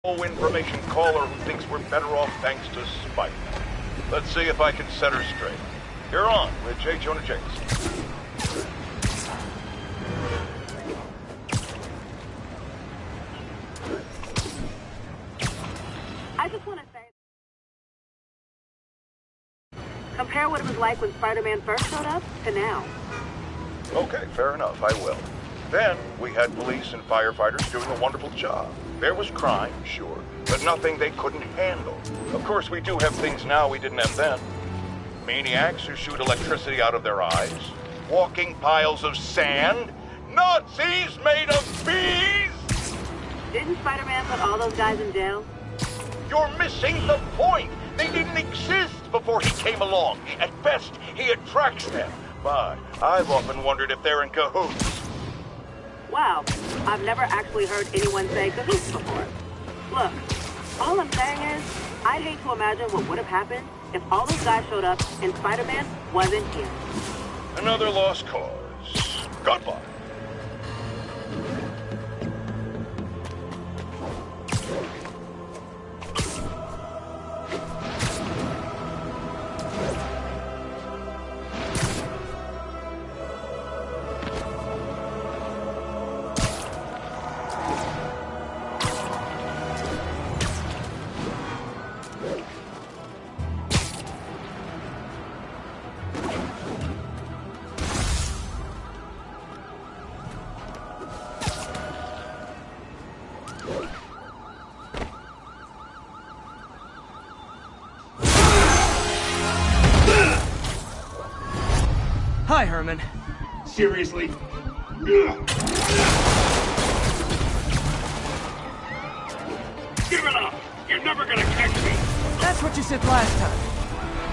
No information caller who thinks we're better off thanks to Spiderman. Let's see if I can set her straight. You're on with J. Jonah Jameson. I just want to say, compare what it was like when Spider-Man first showed up to now. Okay, fair enough, I will. Then, we had police and firefighters doing a wonderful job. There was crime, sure, but nothing they couldn't handle. Of course, we do have things now we didn't have then. Maniacs who shoot electricity out of their eyes, walking piles of sand, Nazis made of bees! Didn't Spider-Man put all those guys in jail? You're missing the point! They didn't exist before he came along. At best, he attracts them. But I've often wondered if they're in cahoots. Wow, I've never actually heard anyone say cahoots before. Look, all I'm saying is, I'd hate to imagine what would have happened if all those guys showed up and Spider-Man wasn't here. Another lost cause. Goodbye. Hi, Herman. Seriously? Give it up! You're never gonna catch me! That's what you said last time.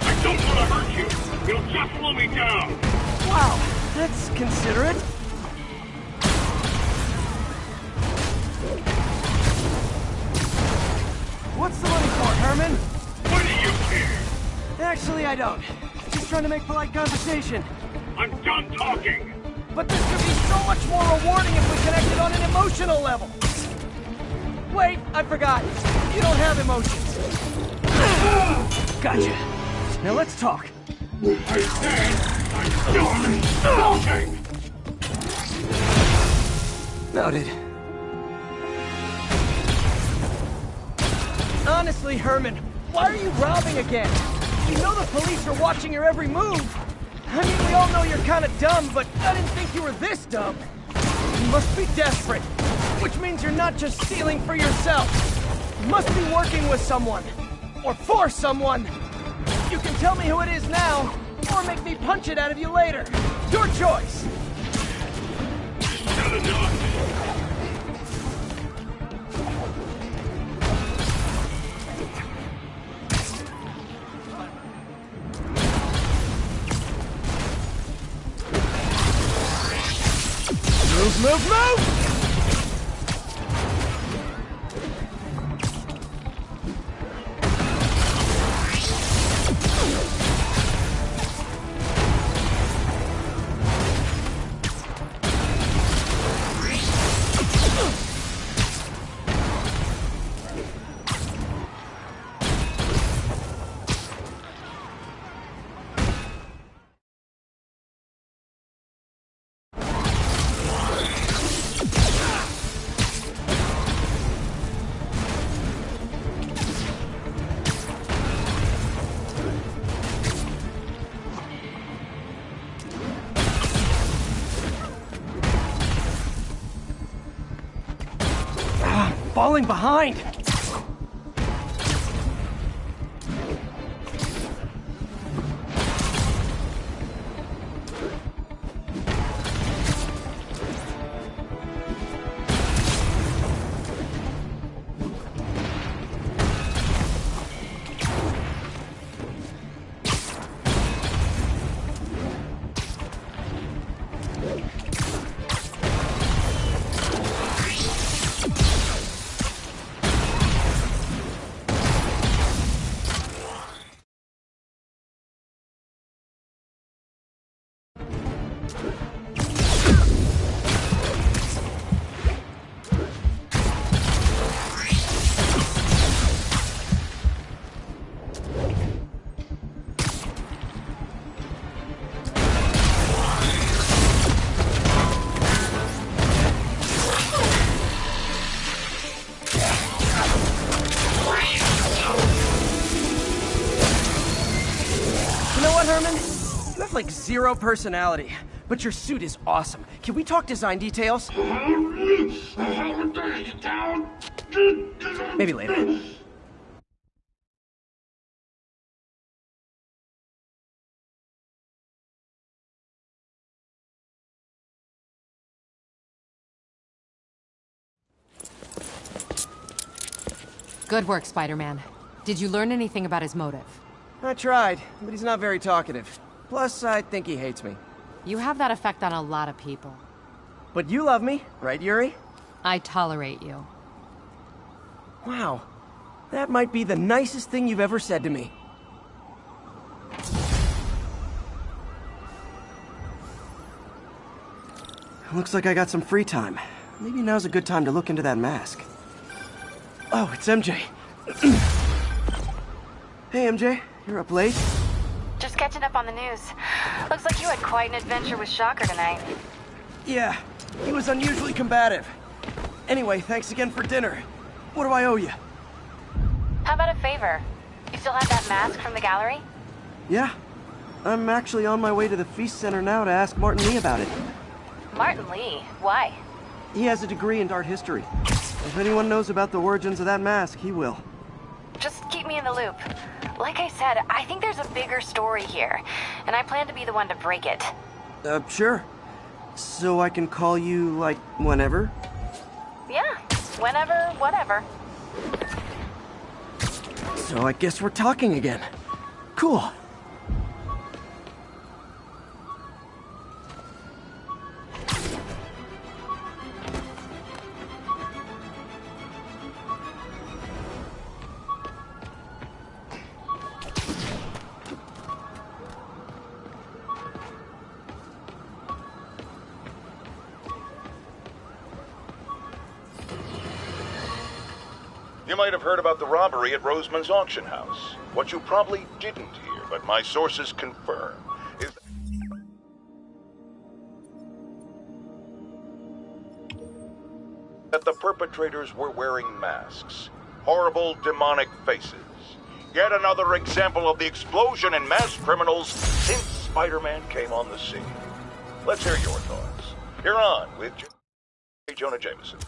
I don't want to hurt you! You'll just slow me down! Wow, that's considerate. What's the money for, Herman? What do you care? Actually, I don't. Just trying to make polite conversation. I'm done talking! But this could be so much more rewarding if we connected on an emotional level. Wait, I forgot. You don't have emotions. Gotcha. Now let's talk. I said I'm done talking! Noted. Honestly, Herman, why are you robbing again? You know the police are watching your every move. I mean, we all know you're kind of dumb, but I didn't think you were this dumb. You must be desperate, which means you're not just stealing for yourself. You must be working with someone, or for someone. You can tell me who it is now, or make me punch it out of you later. Your choice. Not enough! Move, move, move! Falling behind! have like zero personality, but your suit is awesome. Can we talk design details? Maybe later. Good work, Spider-Man. Did you learn anything about his motive? I tried, but he's not very talkative. Plus, I think he hates me. You have that effect on a lot of people. But you love me, right, Yuri? I tolerate you. Wow. That might be the nicest thing you've ever said to me. Looks like I got some free time. Maybe now's a good time to look into that mask. Oh, it's MJ. Hey, MJ. You're up late? Just catching up on the news. Looks like you had quite an adventure with Shocker tonight. Yeah, he was unusually combative. Anyway, thanks again for dinner. What do I owe you? How about a favor? You still have that mask from the gallery? Yeah. I'm actually on my way to the Feast Center now to ask Martin Lee about it. Martin Lee? Why? He has a degree in art history. If anyone knows about the origins of that mask, he will. Just keep me in the loop. Like I said, I think there's a bigger story here, and I plan to be the one to break it. Sure. So I can call you, like, whenever? Yeah, whenever, whatever. So I guess we're talking again. Cool. You might have heard about the robbery at Roseman's auction house. What you probably didn't hear, but my sources confirm, is that the perpetrators were wearing masks. Horrible, demonic faces. Yet another example of the explosion in mass criminals since Spider-Man came on the scene. Let's hear your thoughts. You're on with Jonah Jameson.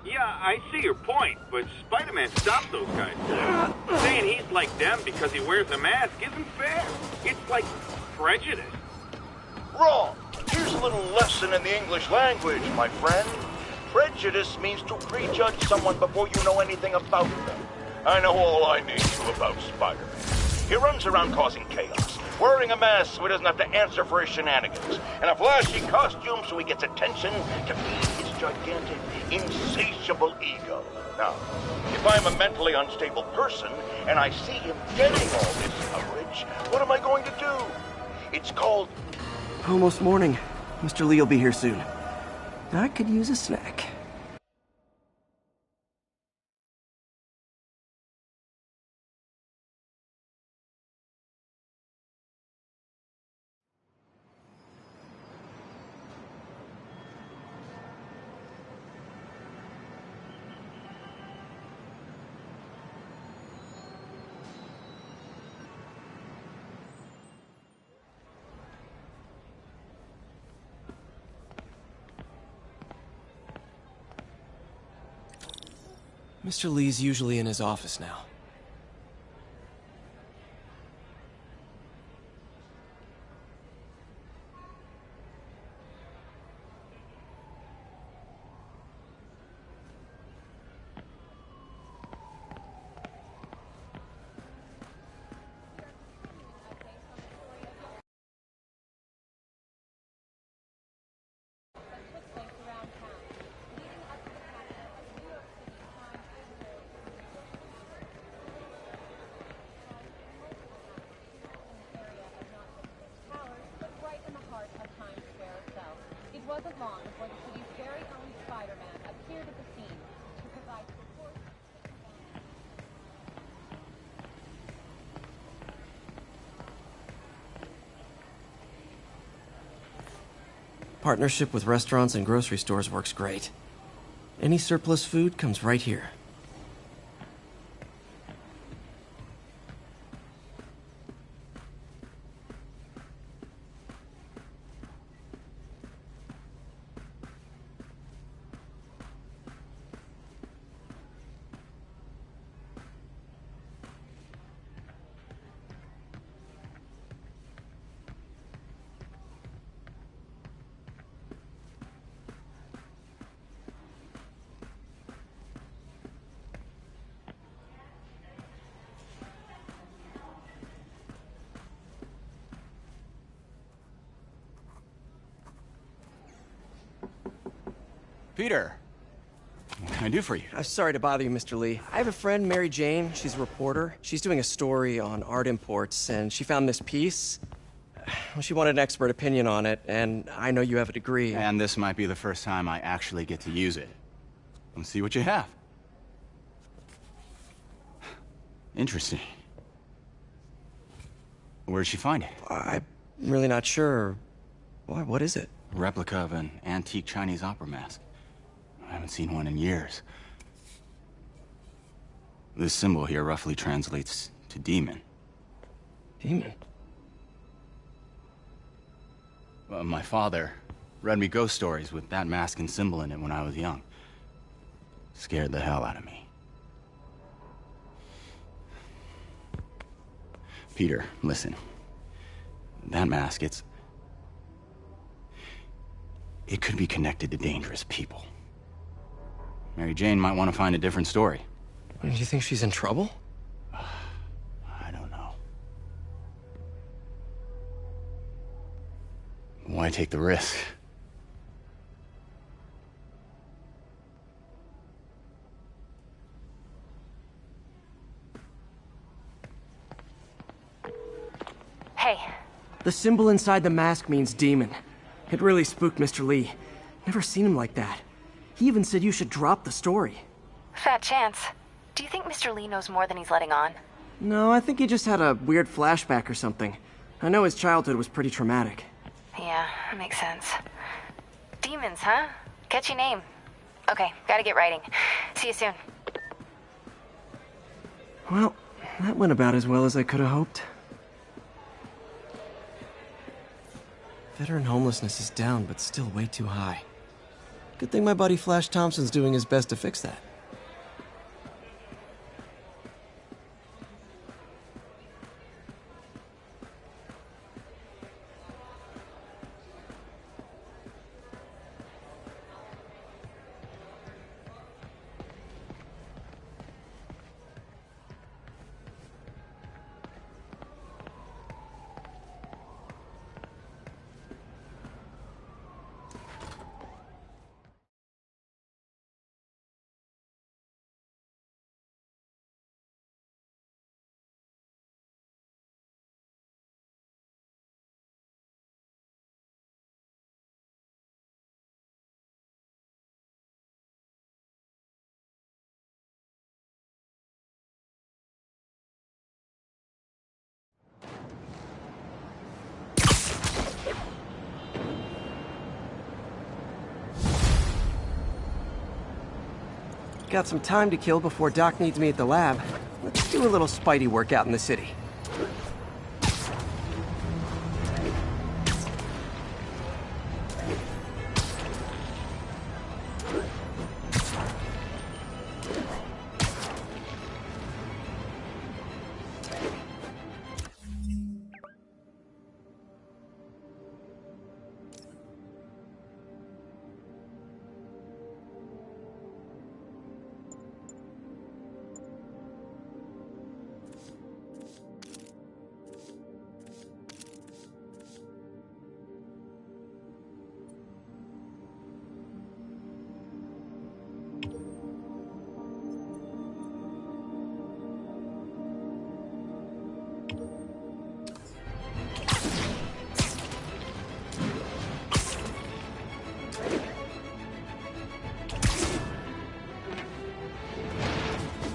Yeah, I see your point, but Spider-Man stopped those guys. Saying he's like them because he wears a mask isn't fair. It's like prejudice. Wrong. Here's a little lesson in the English language, my friend. Prejudice means to prejudge someone before you know anything about them. I know all I need to about Spider-Man. He runs around causing chaos, wearing a mask so he doesn't have to answer for his shenanigans, and a flashy costume so he gets attention to feed his gigantic, insatiable ego. Now, if I'm a mentally unstable person and I see him getting all this coverage, what am I going to do? It's called... Almost morning. Mr. Lee will be here soon. I could use a snack. Mr. Lee's usually in his office now. wasn't long before the city's very own Spider-Man appeared at the scene to provide support. Partnership with restaurants and grocery stores works great. Any surplus food comes right here. Peter, what can I do for you? I'm sorry to bother you, Mr. Lee. I have a friend, Mary Jane. She's a reporter. She's doing a story on art imports, and she found this piece. Well, she wanted an expert opinion on it, and I know you have a degree. And this might be the first time I actually get to use it. Let's see what you have. Interesting. Where'd she find it? I'm really not sure. Why, what is it? A replica of an antique Chinese opera mask. I haven't seen one in years. This symbol here roughly translates to demon. Demon? My father read me ghost stories with that mask and symbol in it when I was young. Scared the hell out of me. Peter, listen. That mask, it could be connected to dangerous people. Mary Jane might want to find a different story. Do you think she's in trouble? I don't know. Why take the risk? Hey. The symbol inside the mask means demon. It really spooked Mr. Lee. Never seen him like that. He even said you should drop the story. Fat chance. Do you think Mr. Lee knows more than he's letting on? No, I think he just had a weird flashback or something. I know his childhood was pretty traumatic. Yeah, makes sense. Demons, huh? Catchy name. Okay, gotta get writing. See you soon. Well, that went about as well as I could have hoped. Veteran homelessness is down, but still way too high. Good thing my buddy Flash Thompson's doing his best to fix that. Got some time to kill before Doc needs me at the lab. Let's do a little Spidey workout in the city.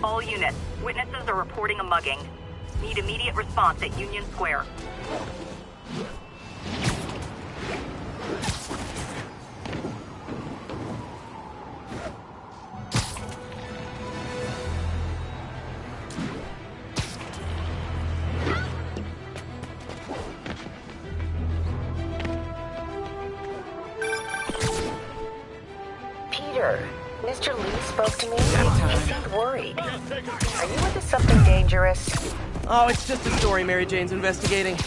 All units, witnesses are reporting a mugging. Need immediate response at Union Square. Peter, Mr. Lee spoke to me. He seemed worried. Are you into something dangerous? Oh, it's just a story Mary Jane's investigating.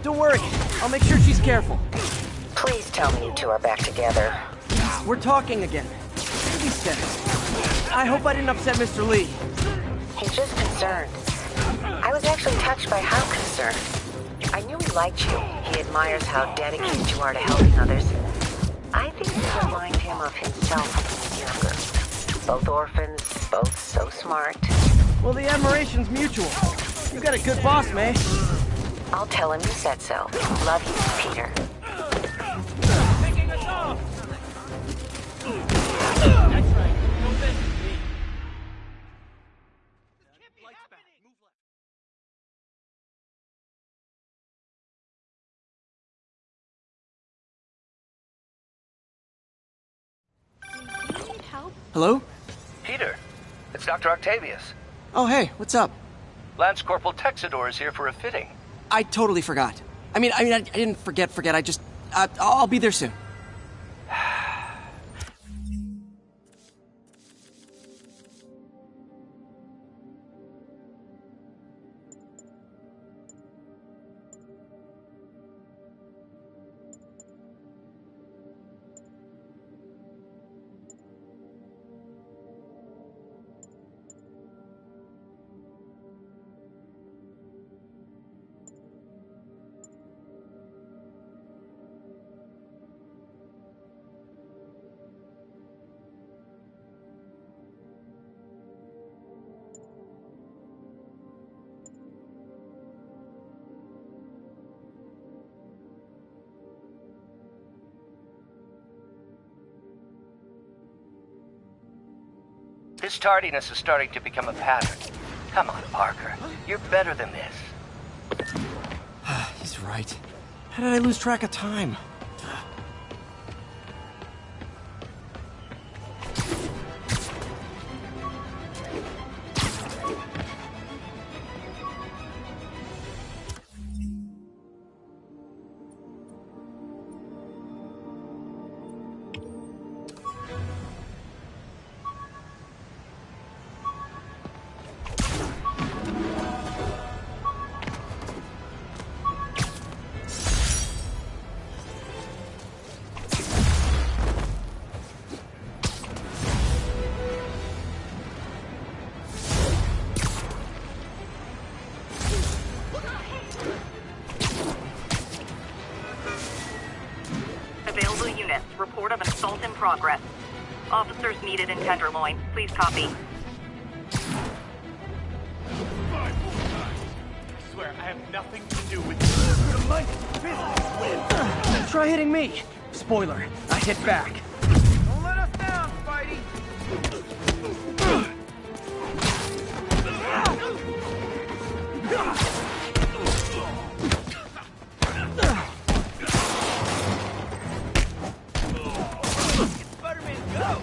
Don't worry, I'll make sure she's careful. Please tell me you two are back together. We're talking again. He said it. I hope I didn't upset Mr. Lee. He's just concerned. I was actually touched by how concerned. I knew he liked you. He admires how dedicated you are to helping others. I think you remind him of himself when he was younger. Both orphans, both so smart. Well, the admiration's mutual. You got a good boss, May. I'll tell him you said so. Love you, Peter. Taking us off! That's right. Don't mess with me. Lights back. Move left. Hello? Peter, it's Dr. Octavius. Oh, hey, what's up? Lance Corporal Texador is here for a fitting. I totally forgot. I didn't forget. I just... I'll be there soon. His tardiness is starting to become a pattern. Come on, Parker. You're better than this. He's right. How did I lose track of time? Available units, report of assault in progress. Officers needed in Tenderloin. Please copy. I swear, I have nothing to do with this. Your mind is business. Try hitting me. Spoiler, I hit back. Don't let us down, Spidey. Spiderman, go!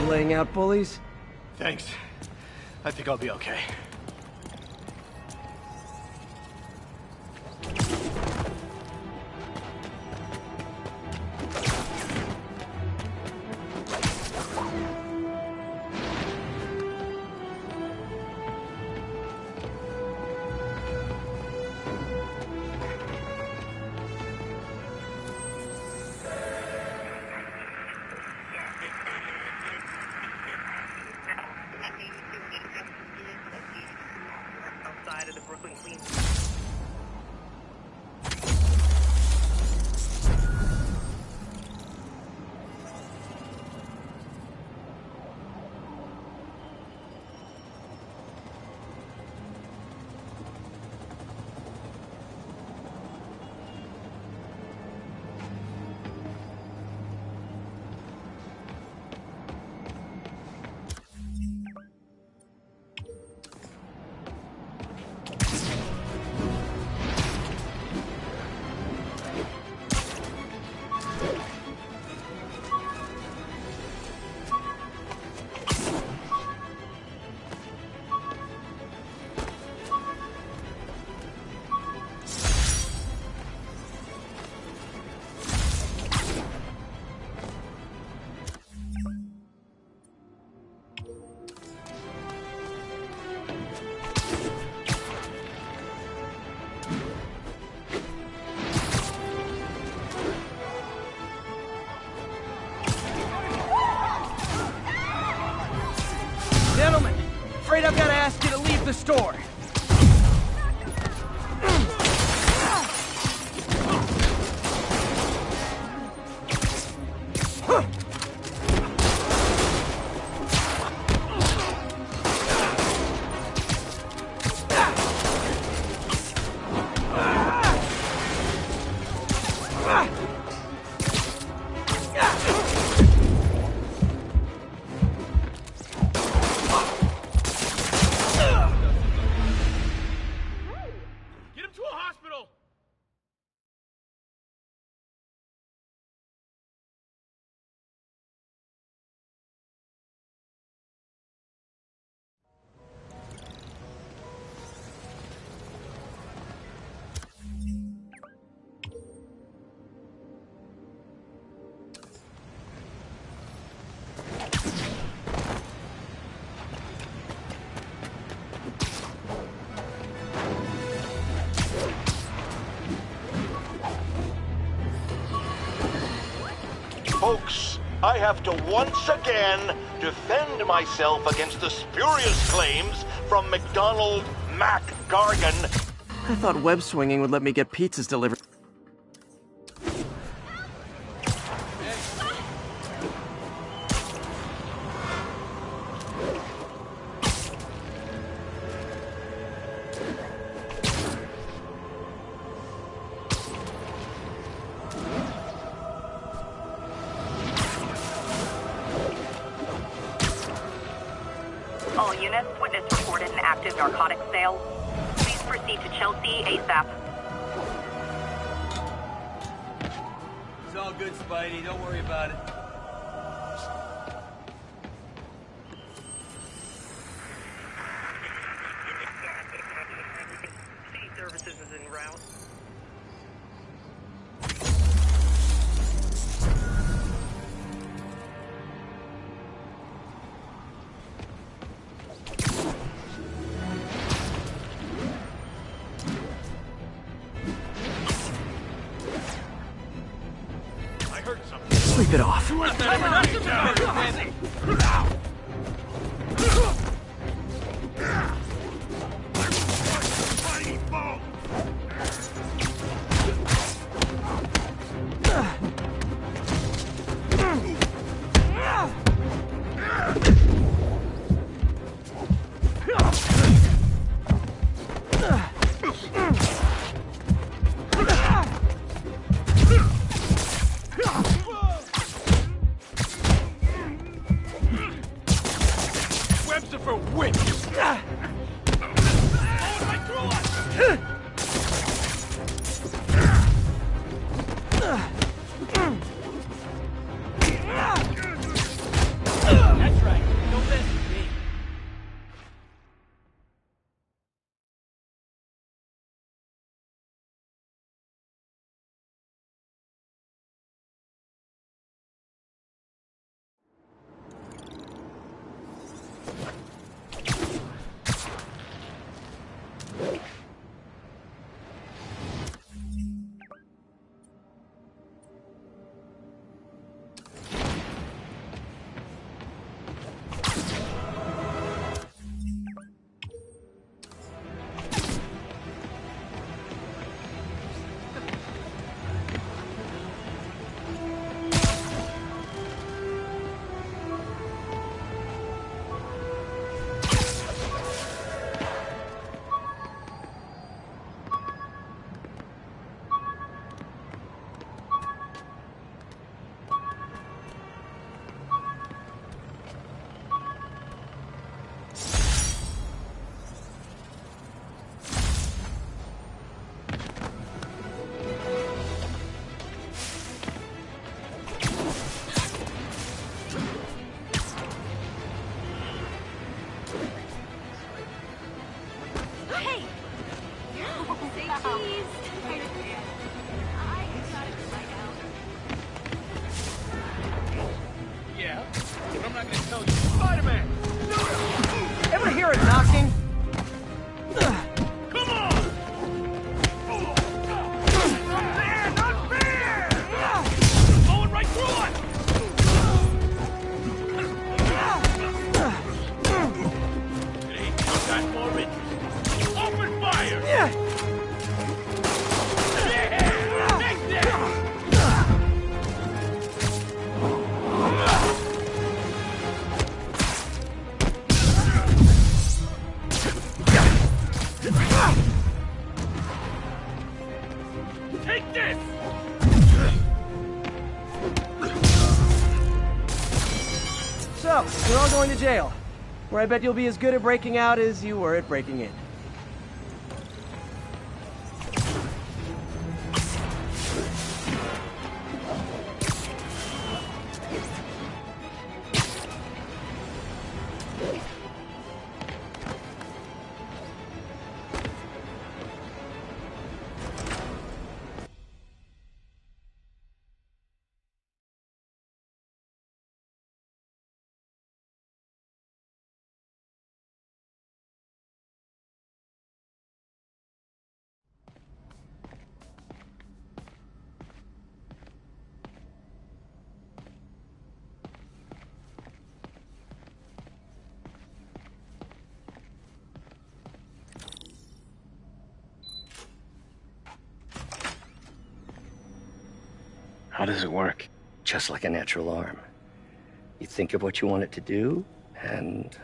laying out bullies? Thanks. I think I'll be okay. Outside of the Brooklyn Queens. Gentlemen, afraid I've got to ask you to leave the store. Get him to a hospital! Folks, I have to once again defend myself against the spurious claims from McDonald Mac Gargan. I thought web swinging would let me get pizzas delivered. All units, witness reported an active narcotics sale. Please proceed to Chelsea ASAP. It's all good, Spidey. Don't worry about it. City services is en route. Sleep it off. Take this! So, you're all going to jail, where I bet you'll be as good at breaking out as you were at breaking in. How does it work? Just like a natural arm. You think of what you want it to do, and...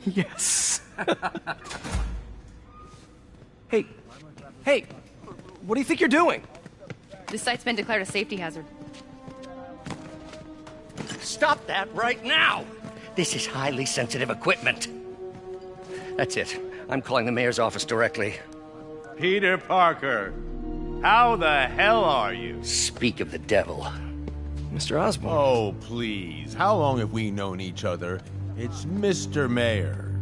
Yes. Hey, what do you think you're doing? This site's been declared a safety hazard. Stop that right now! This is highly sensitive equipment. That's it. I'm calling the mayor's office directly. Peter Parker, how the hell are you? Speak of the devil. Mr. Osborn. Oh, please. How long have we known each other? It's Mr. Mayor.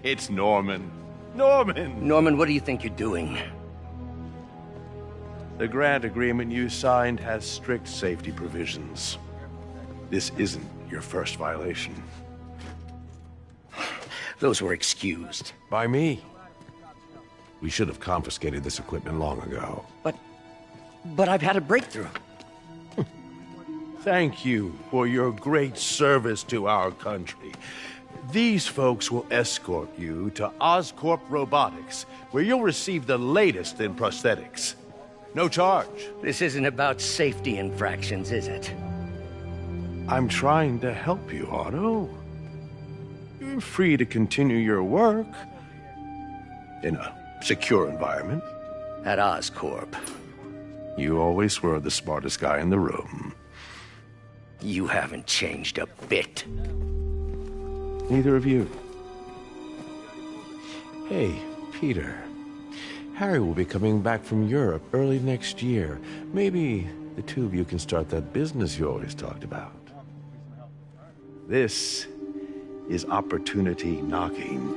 It's Norman. Norman, what do you think you're doing? The grant agreement you signed has strict safety provisions. This isn't your first violation. Those were excused. By me. We should have confiscated this equipment long ago. But I've had a breakthrough. Thank you for your great service to our country. These folks will escort you to Oscorp Robotics, where you'll receive the latest in prosthetics. No charge. This isn't about safety infractions, is it? I'm trying to help you, Otto. You're free to continue your work in a secure environment. At Oscorp. You always were the smartest guy in the room. You haven't changed a bit. Neither of you. Hey, Peter. Harry will be coming back from Europe early next year. Maybe the two of you can start that business you always talked about. This is opportunity knocking.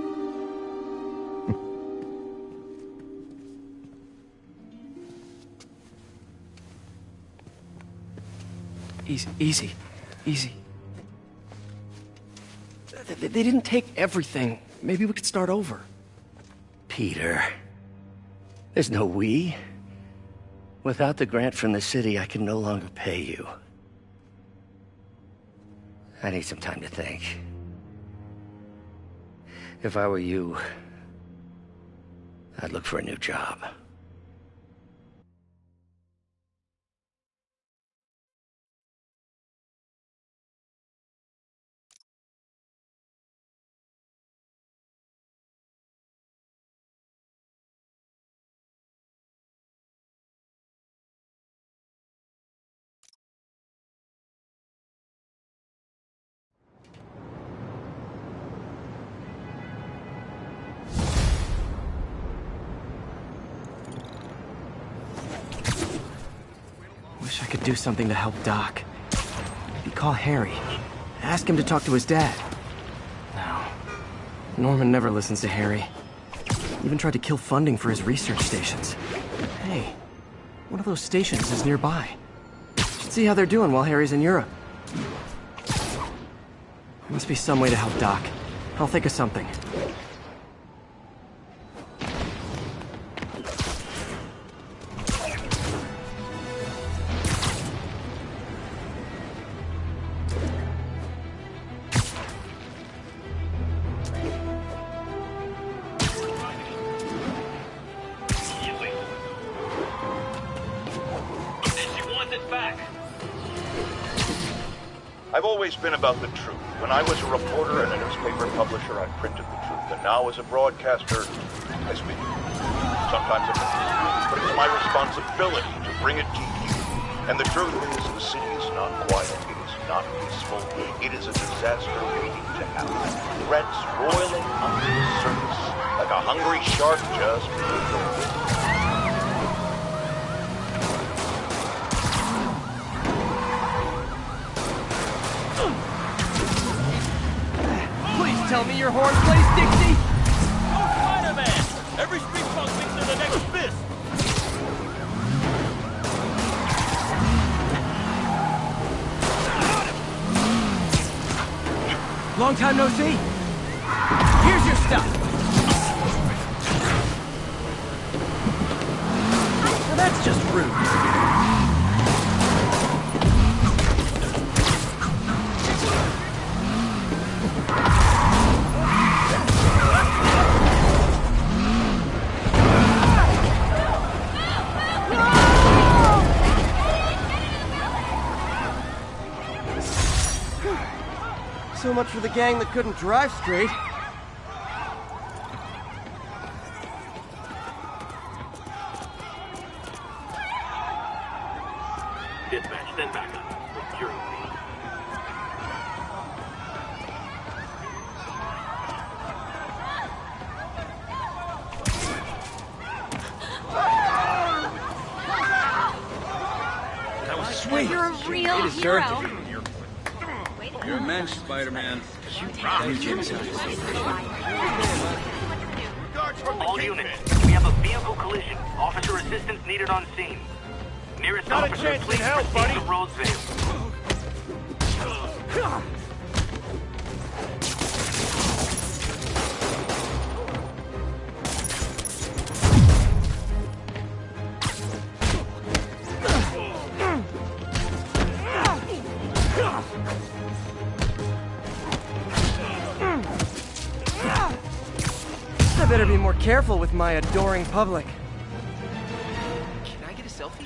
Easy. They didn't take everything. Maybe we could start over. Peter, there's no we. Without the grant from the city, I can no longer pay you. I need some time to think. If I were you, I'd look for a new job. Wish I could do something to help Doc. Maybe call Harry. Ask him to talk to his dad. No. Norman never listens to Harry. Even tried to kill funding for his research stations. Hey, one of those stations is nearby. Should see how they're doing while Harry's in Europe. Must be some way to help Doc. I'll think of something. I've always been about the truth. When I was a reporter and a newspaper publisher, I printed the truth. And now as a broadcaster, I speak it. Sometimes it hurts, but it's my responsibility to bring it to you. And the truth is, the city is not quiet. It is not peaceful. It is a disaster waiting to happen. Threats roiling under the surface, like a hungry shark just beneath the waves. Please tell me your horn plays Dixie! Go Spider-Man! Every street punk thinks they're the next fist! Long time no see. Here's your stuff. Well, that's just rude. So much for the gang that couldn't drive straight. Dispatch, stand back up. Securing me. That was sweet. You're a real They deserved hero. it. You're a mensch, Spider-Man. All units, we have a vehicle collision. Officer assistance needed on scene. Nearest Not a officer, chance to please help, proceed buddy. to Roseville. I better be more careful with my adoring public. Can I get a selfie?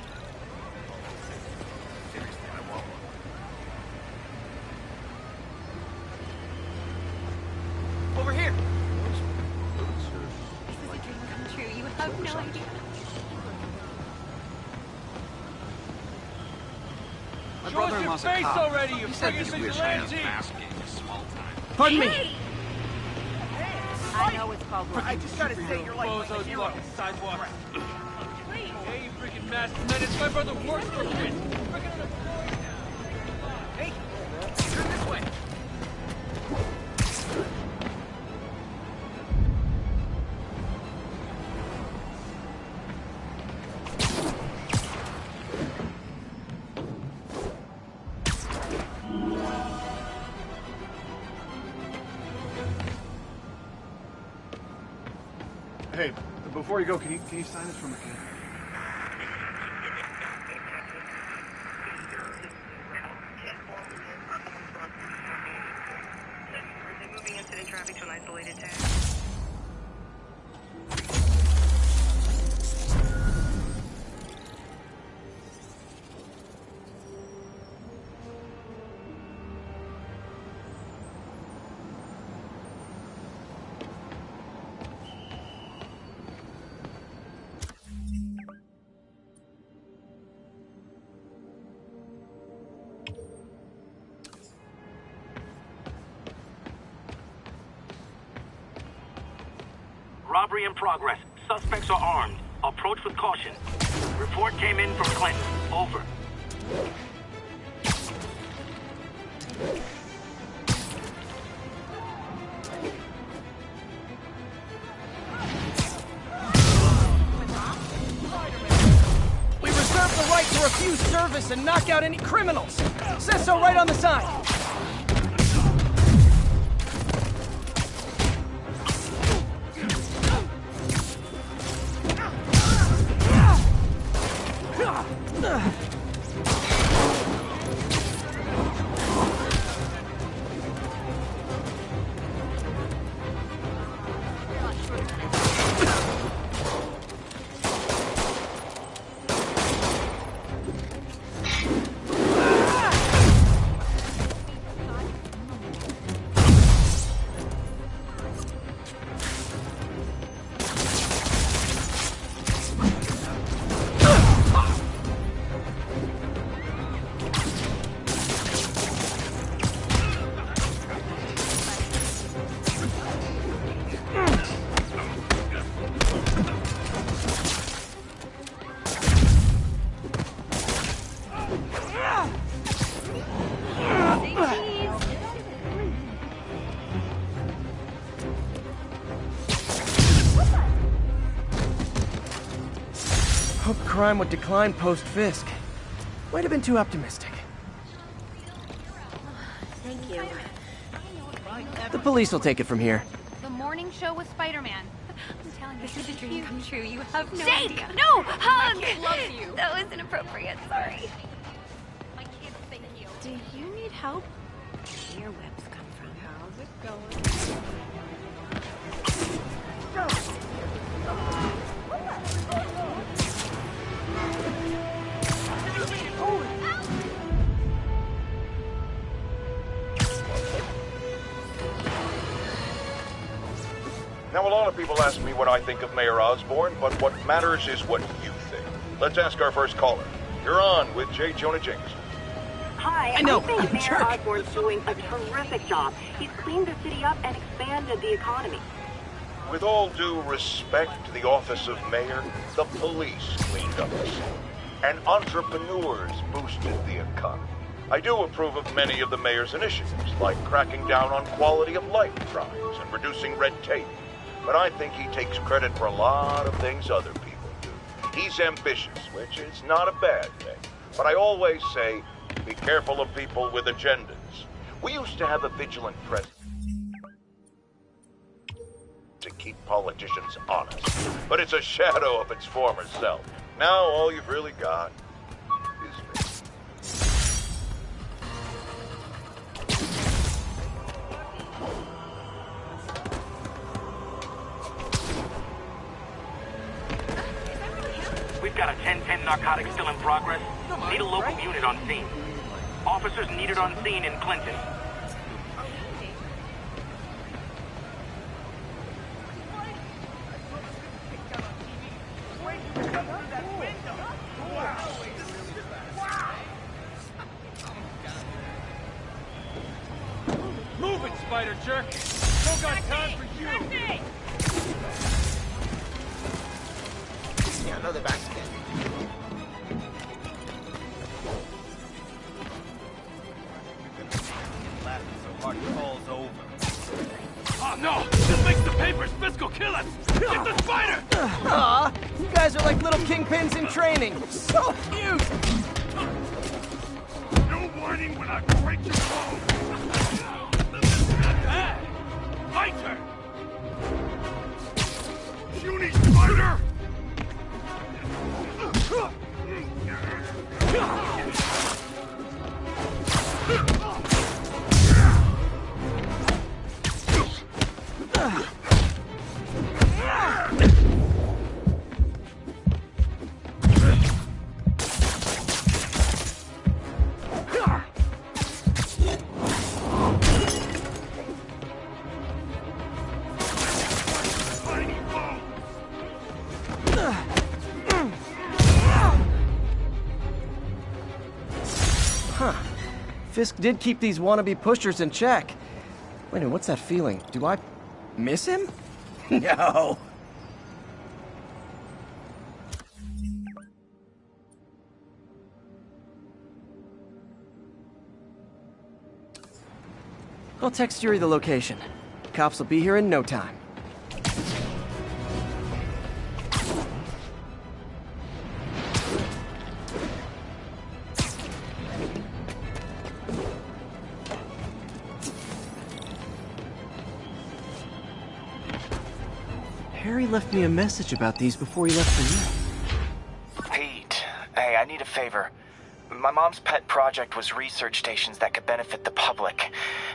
Over here! This is a dream come true. You have no idea. My brother-in-law's a cop. Show us your face already, you friggin' vigilante! Pardon me. I know it's called I just gotta say, you're like bozos blocking sidewalks. Hey, you freaking masked men, it's my brother works for shit. Freaking on the floor now. Hey, turn this way. Hey, before you go, can you sign this for me? Moving incident traffic to an isolated tag. Robbery in progress. Suspects are armed. Approach with caution. Report came in from Clinton. Over. We reserve the right to refuse service and knock out any criminals. Says so right on the sign. crime would decline post-Fisk. Might have been too optimistic. Thank you. The police will take it from here. The morning show with Spider-Man. I'm telling you, this is a dream come true. You have no Jake! idea. No! Hug! My kid loves you. That was inappropriate, sorry. My kids thank you. Do you need help? Where your webs come from? How's it going? Now, a lot of people ask me what I think of Mayor Osborn, but what matters is what you think. Let's ask our first caller. You're on with J. Jonah Jameson. Hi, I know, I think I'm a Mayor jerk. Osborn's doing a terrific job. He's cleaned the city up and expanded the economy. With all due respect to the office of mayor, the police cleaned up the city, and entrepreneurs boosted the economy. I do approve of many of the mayor's initiatives, like cracking down on quality of life crimes and reducing red tape. But I think he takes credit for a lot of things other people do. He's ambitious, which is not a bad thing. But I always say, be careful of people with agendas. We used to have a vigilant president to keep politicians honest, but it's a shadow of its former self. Now all you've really got is me. We've got a 10-10 narcotic still in progress. Need a local unit on scene. Officers needed on scene in Clinton. Move it, Spider Jerk! No got time for you! Yeah, I know they're back again. Laughing so hard it falls over. Oh no! This makes the papers! Fisk will kill us! Get the spider! Aw, you guys are like little kingpins in training. So cute! No warning when I break your bone! Hey! Fight her! Puny spider! Fisk did keep these wannabe pushers in check. Wait a minute, what's that feeling? Do I miss him? No. I'll text Yuri the location. Cops will be here in no time. Harry left me a message about these before he left for you. Pete, hey, I need a favor. My mom's pet project was research stations that could benefit the public.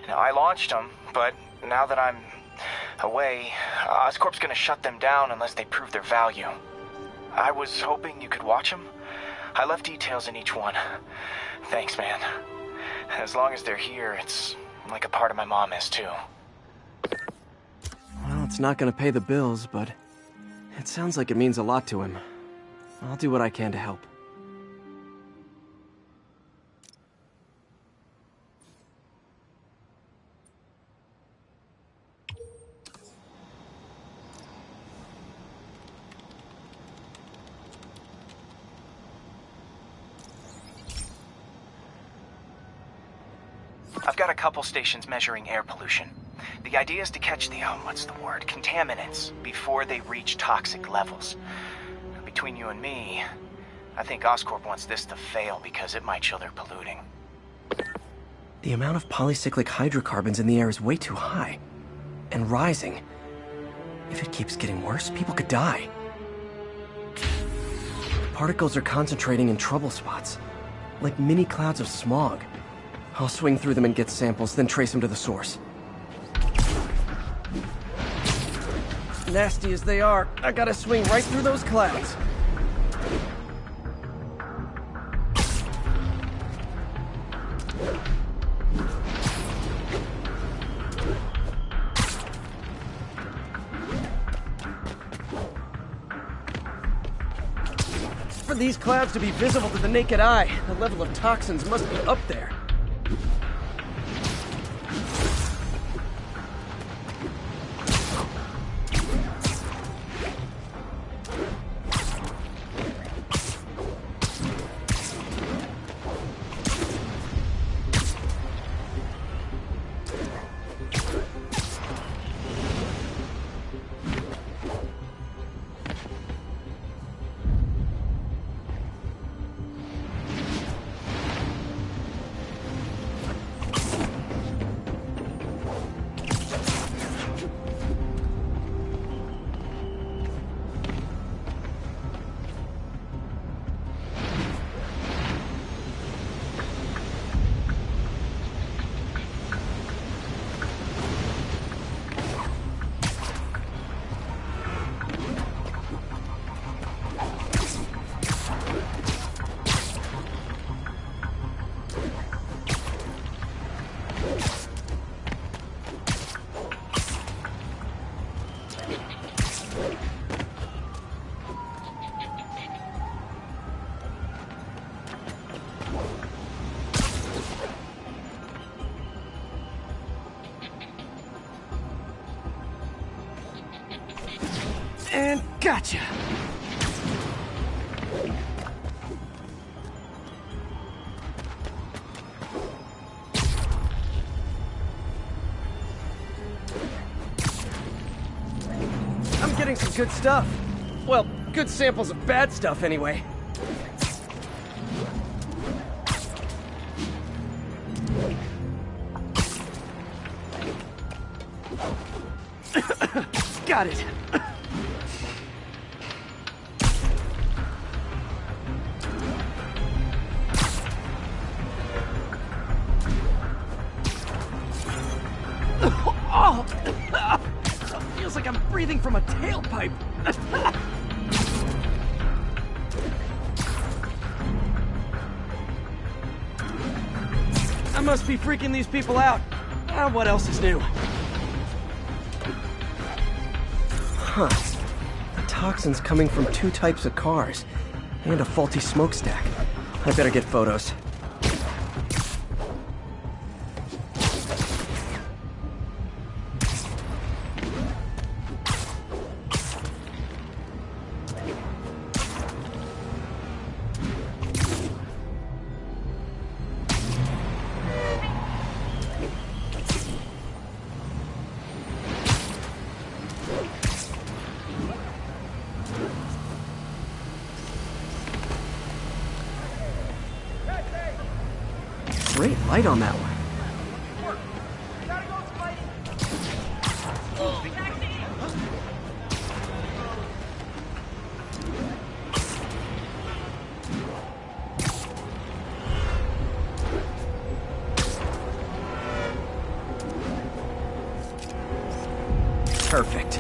Now, I launched them, but now that I'm away, Oscorp's gonna shut them down unless they prove their value. I was hoping you could watch them. I left details in each one. Thanks, man. As long as they're here, it's like a part of my mom is, too. Well, it's not gonna pay the bills, but it sounds like it means a lot to him. I'll do what I can to help. I've got a couple stations measuring air pollution. The idea is to catch the, contaminants before they reach toxic levels. Between you and me, I think Oscorp wants this to fail because it might show they're polluting. The amount of polycyclic hydrocarbons in the air is way too high. And rising. If it keeps getting worse, people could die. Particles are concentrating in trouble spots. Like mini clouds of smog. I'll swing through them and get samples, then trace them to the source. Nasty as they are, I gotta swing right through those clouds. For these clouds to be visible to the naked eye, the level of toxins must be up there. And gotcha! I'm getting some good stuff. Well, good samples of bad stuff anyway. Got it. Oh! Feels like I'm breathing from a tailpipe. I must be freaking these people out. What else is new? Huh. The toxin's coming from 2 types of cars. And a faulty smokestack. I better get photos. Great light on that one. Perfect.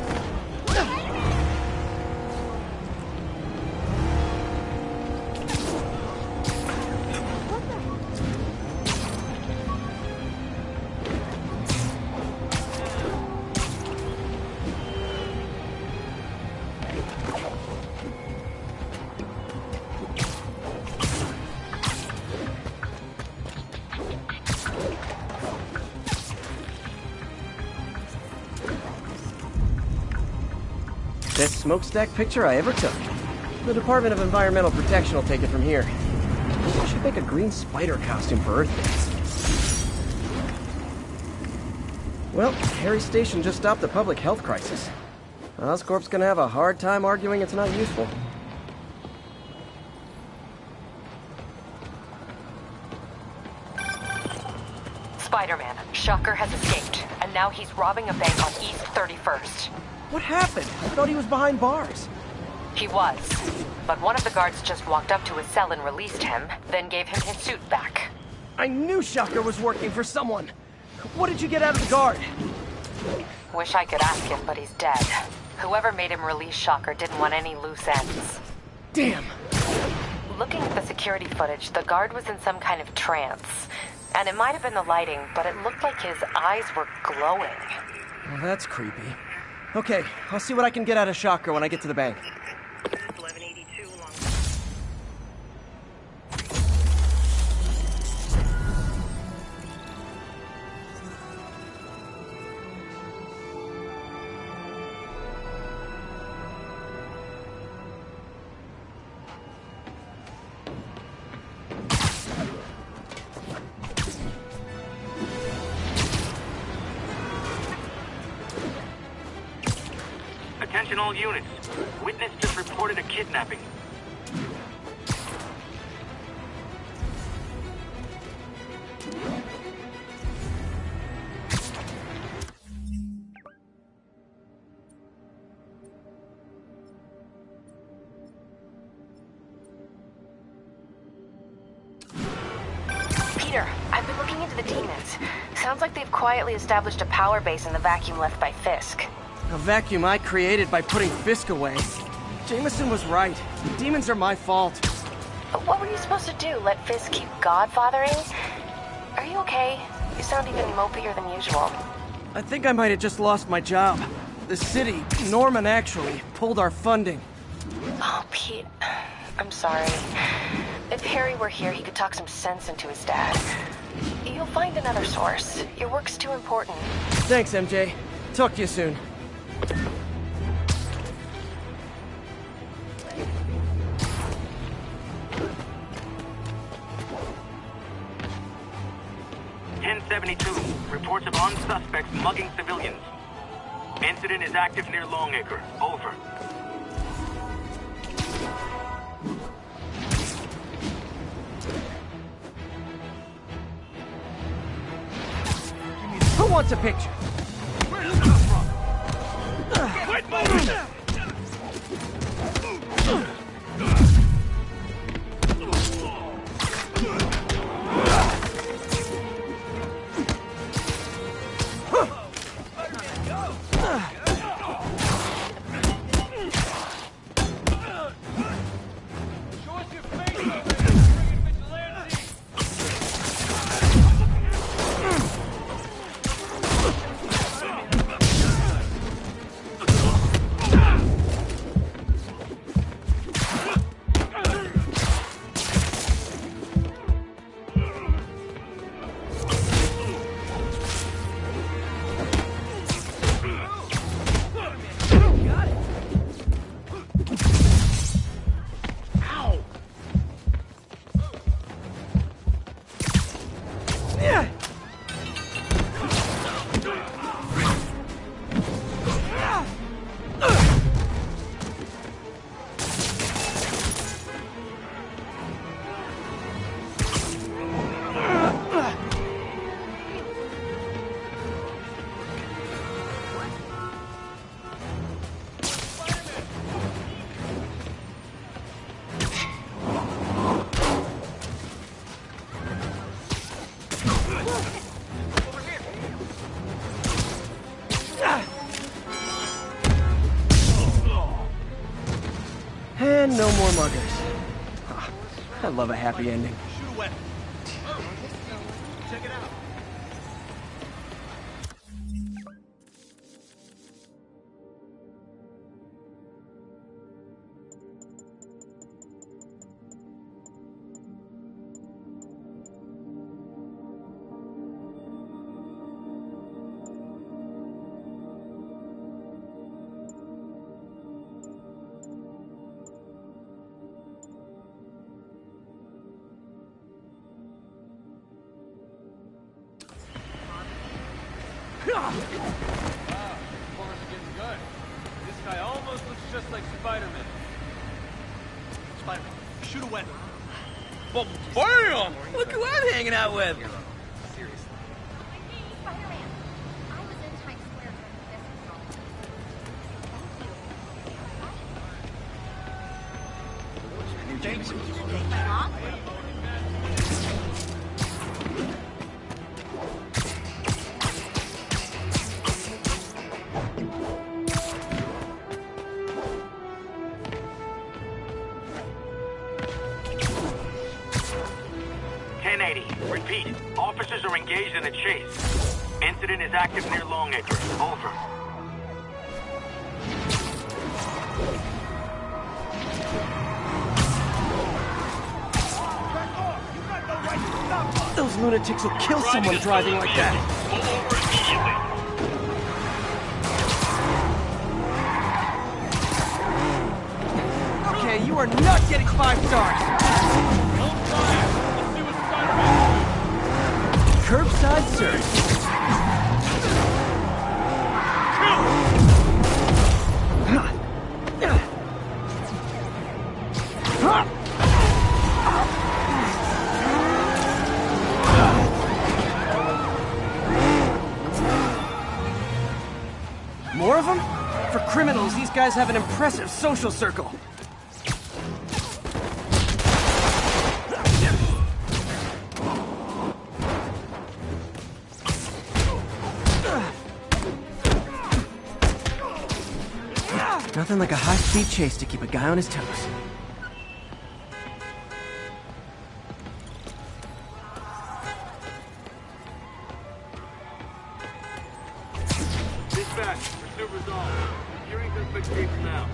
Best smokestack picture I ever took. The Department of Environmental Protection will take it from here. Maybe I should make a green spider costume for Earth Day. Well, Harry's station just stopped a public health crisis. Oscorp's gonna have a hard time arguing it's not useful. Spider-Man, Shocker has escaped, and now he's robbing a bank on East 31st. What happened? I thought he was behind bars. He was, but one of the guards just walked up to his cell and released him, then gave him his suit back. I knew Shocker was working for someone. What did you get out of the guard? Wish I could ask him, but he's dead. Whoever made him release Shocker didn't want any loose ends. Damn. Looking at the security footage, the guard was in some kind of trance. And it might have been the lighting, but it looked like his eyes were glowing. Well, that's creepy. Okay, I'll see what I can get out of Shocker when I get to the bank. Attention all units. Witness just reported a kidnapping. Peter, I've been looking into the demons. Sounds like they've quietly established a power base in the vacuum left by Fisk. A vacuum I created by putting Fisk away. Jameson was right. The demons are my fault. But what were you supposed to do? Let Fisk keep godfathering? Are you okay? You sound even mopier than usual. I think I might have just lost my job. The city, Norman actually, pulled our funding. Oh, Pete. I'm sorry. If Harry were here, he could talk some sense into his dad. You'll find another source. Your work's too important. Thanks, MJ. Talk to you soon. Reports of armed suspects mugging civilians. Incident is active near Longacre. Over. Who wants a picture? Where did this come from? Quit moving! And no more muggers. I love a happy ending. Shoot a weapon. Check it out. Wow, performance is getting good. This guy almost looks just like Spiderman. Spiderman, shoot a weapon. Well, bam! Look who I'm hanging out with. Seriously. Repeat, officers are engaged in a chase. Incident is active near Longacre. Over. Those lunatics will kill someone driving like that. Okay, you are not getting 5 stars. Don't fire. Let's see what Spider-Man does. Curbside search. More of them? For criminals, these guys have an impressive social circle. Nothing like a high-speed chase to keep a guy on his toes. Dispatch, pursuit resolved. Securing suspect streets now.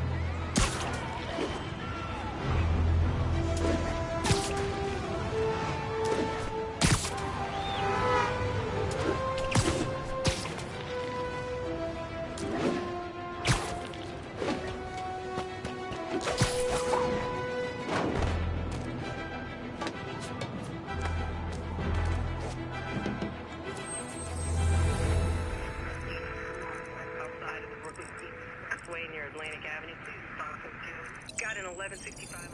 Near Atlantic Avenue. Got an 1165.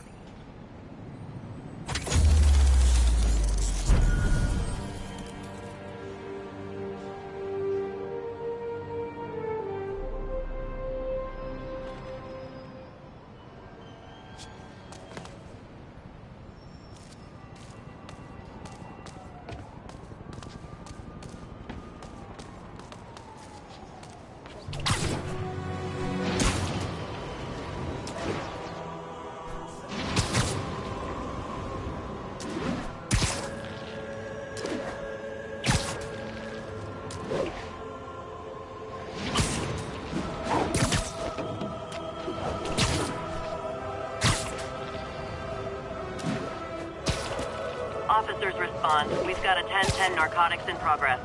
Officers respond. We've got a 1010 narcotics in progress.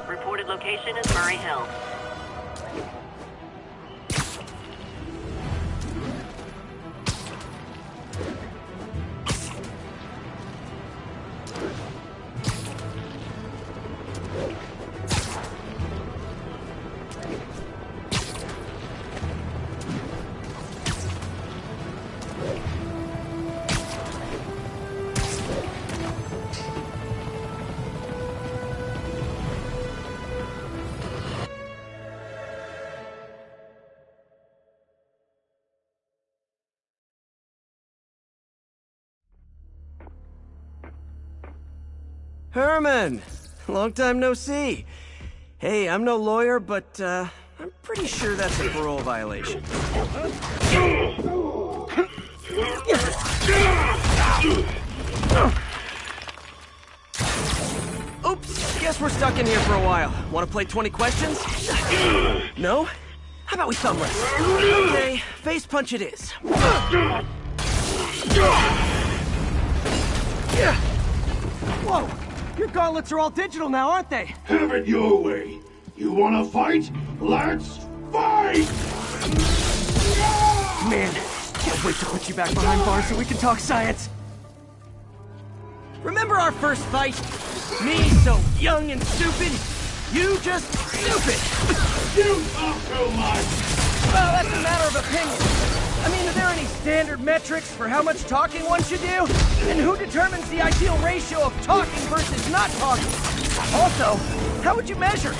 Reported location is Murray Hill. Herman! Long time no see. Hey, I'm no lawyer, but, I'm pretty sure that's a parole violation. Oops, guess we're stuck in here for a while. Want to play 20 questions? No? How about we thumb wrestle? Okay, face punch it is. Whoa! Your gauntlets are all digital now, aren't they? Have it your way. You wanna fight? Let's fight! Man, can't wait to put you back behind bars so we can talk science. Remember our first fight? Me so young and stupid, you just stupid. You talk too much. Well, that's a matter of opinion. I mean, are there any standard metrics for how much talking one should do? And who determines the ideal ratio of talking versus not talking? Also, how would you measure?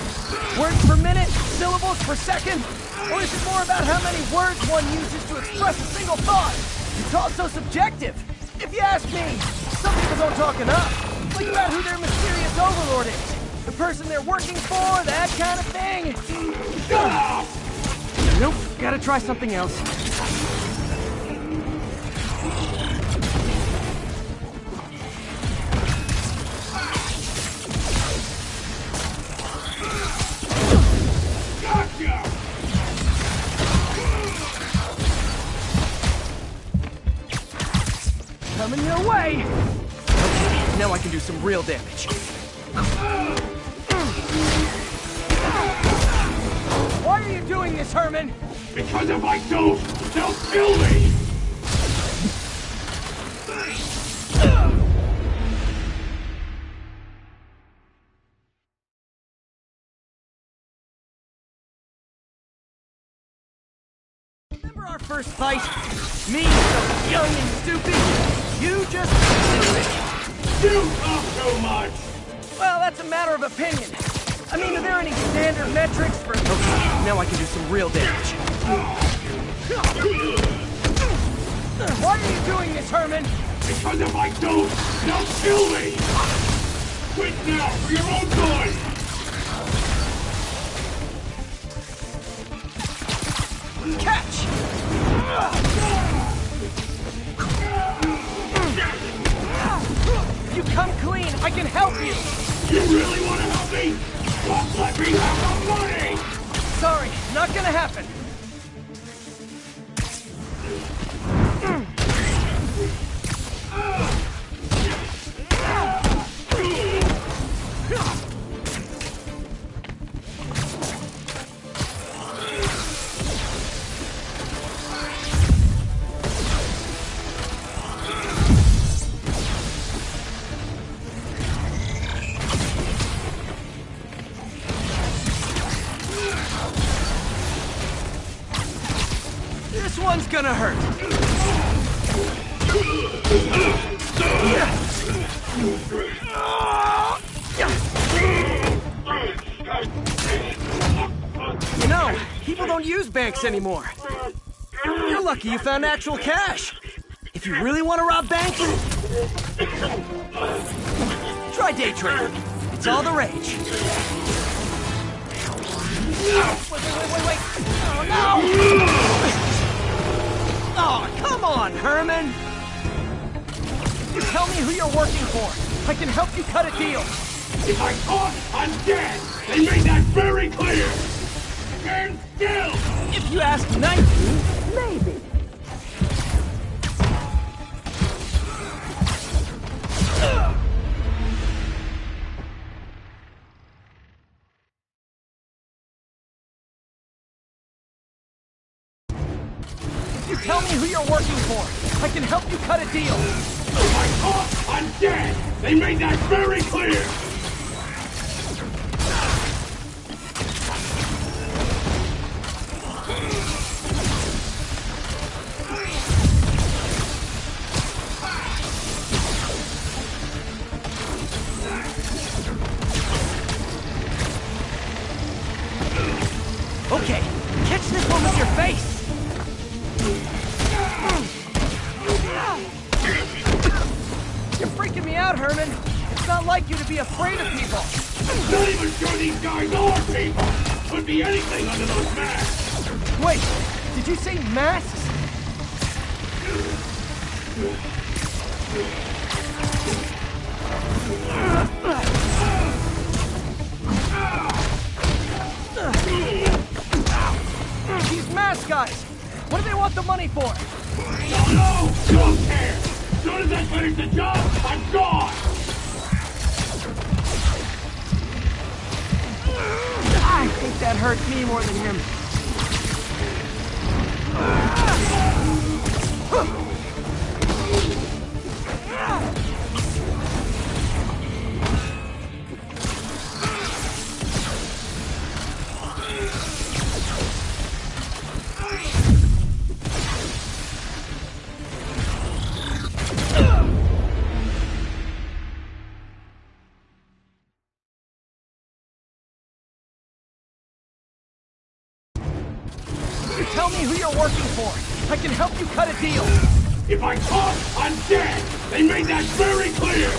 Words per minute? Syllables per second? Or is it more about how many words one uses to express a single thought? It's all so subjective. If you ask me, some people don't talk enough. Like about who their mysterious overlord is. The person they're working for, that kind of thing. Nope, gotta try something else. Coming your way! Okay, now I can do some real damage. Why are you doing this, Herman? Because if I don't, they'll kill me! Remember our first fight? Me, so young and stupid. You just stupid. You talk too much! Well, that's a matter of opinion. I mean, are there any standard metrics for... Okay, now I can do some real damage. Why are you doing this, Herman? Because if I don't, they'll kill me! Quit now, for your own good! Catch! If you come clean, I can help you! You really want to help me? Don't let me have the money! Sorry, not gonna happen. This one's gonna hurt. You know, people don't use banks anymore. You're lucky you found actual cash. If you really want to rob banks, try day trading. It's all the rage. Wait. Oh, no! Oh, come on, Herman! You tell me who you're working for. I can help you cut a deal. If I talk, I'm dead! They made that very clear! Stand still! If you ask nicely, maybe. You tell me who you're working for. I can help you cut a deal. If I talk, I'm dead! They made that very clear! Okay, catch this one with your face. You're freaking me out, Herman. It's not like you to be afraid of people. I'm not even sure these guys are people! Could be anything under those masks! Wait, did you say masks? These mask guys! What do they want the money for? No! Don't care! As soon as I finish the job, I'm gone! I think that hurts me more than him. Tell me who you're working for. I can help you cut a deal. If I talk, I'm dead! They made that very clear!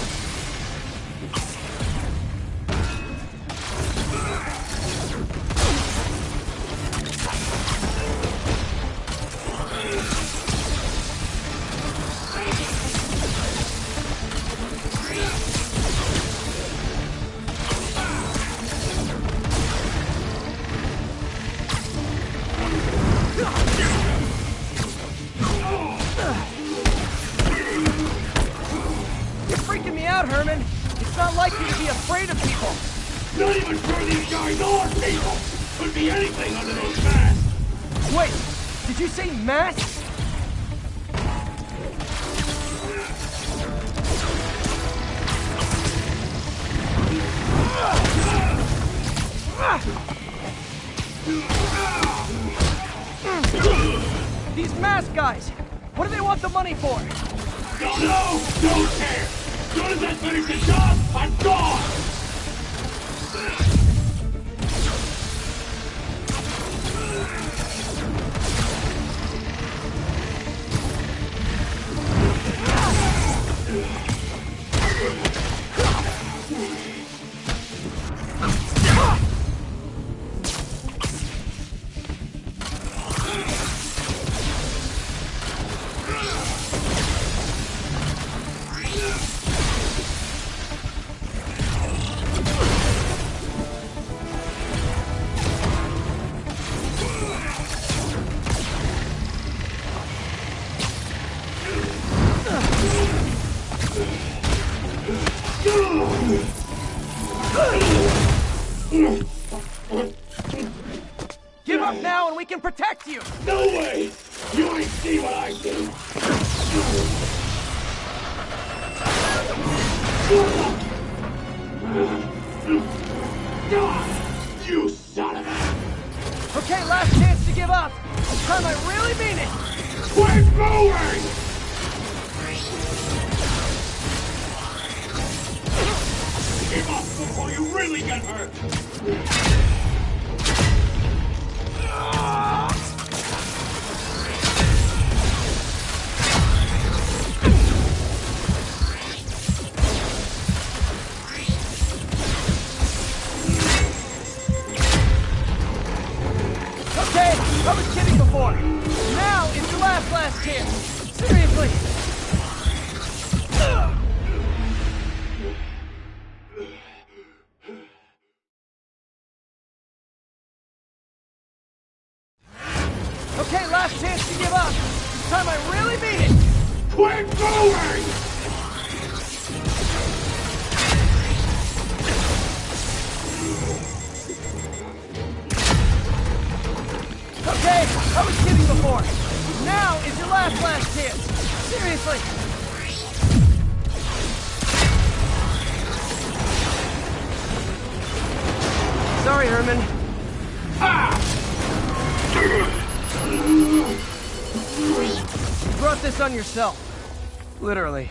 Herman. It's not like you to be afraid of people. Not even sure these guys are people. Could be anything under those masks. Wait, did you say masks? These mask guys, what do they want the money for? Don't know, don't care. As soon as I finish the job, I'm gone! Give up now and we can protect you! No way! You ain't see what I do! You son of a... Okay, last chance to give up! This time I really mean it! Quit moving! Give up before you really get hurt! Okay, I was kidding before. Now is your last chance. Seriously. Okay, last chance to give up. This time I really mean it. Quit moving! Okay, I was kidding before. Now is your last chance. Seriously. Sorry, Herman. You brought this on yourself. Literally.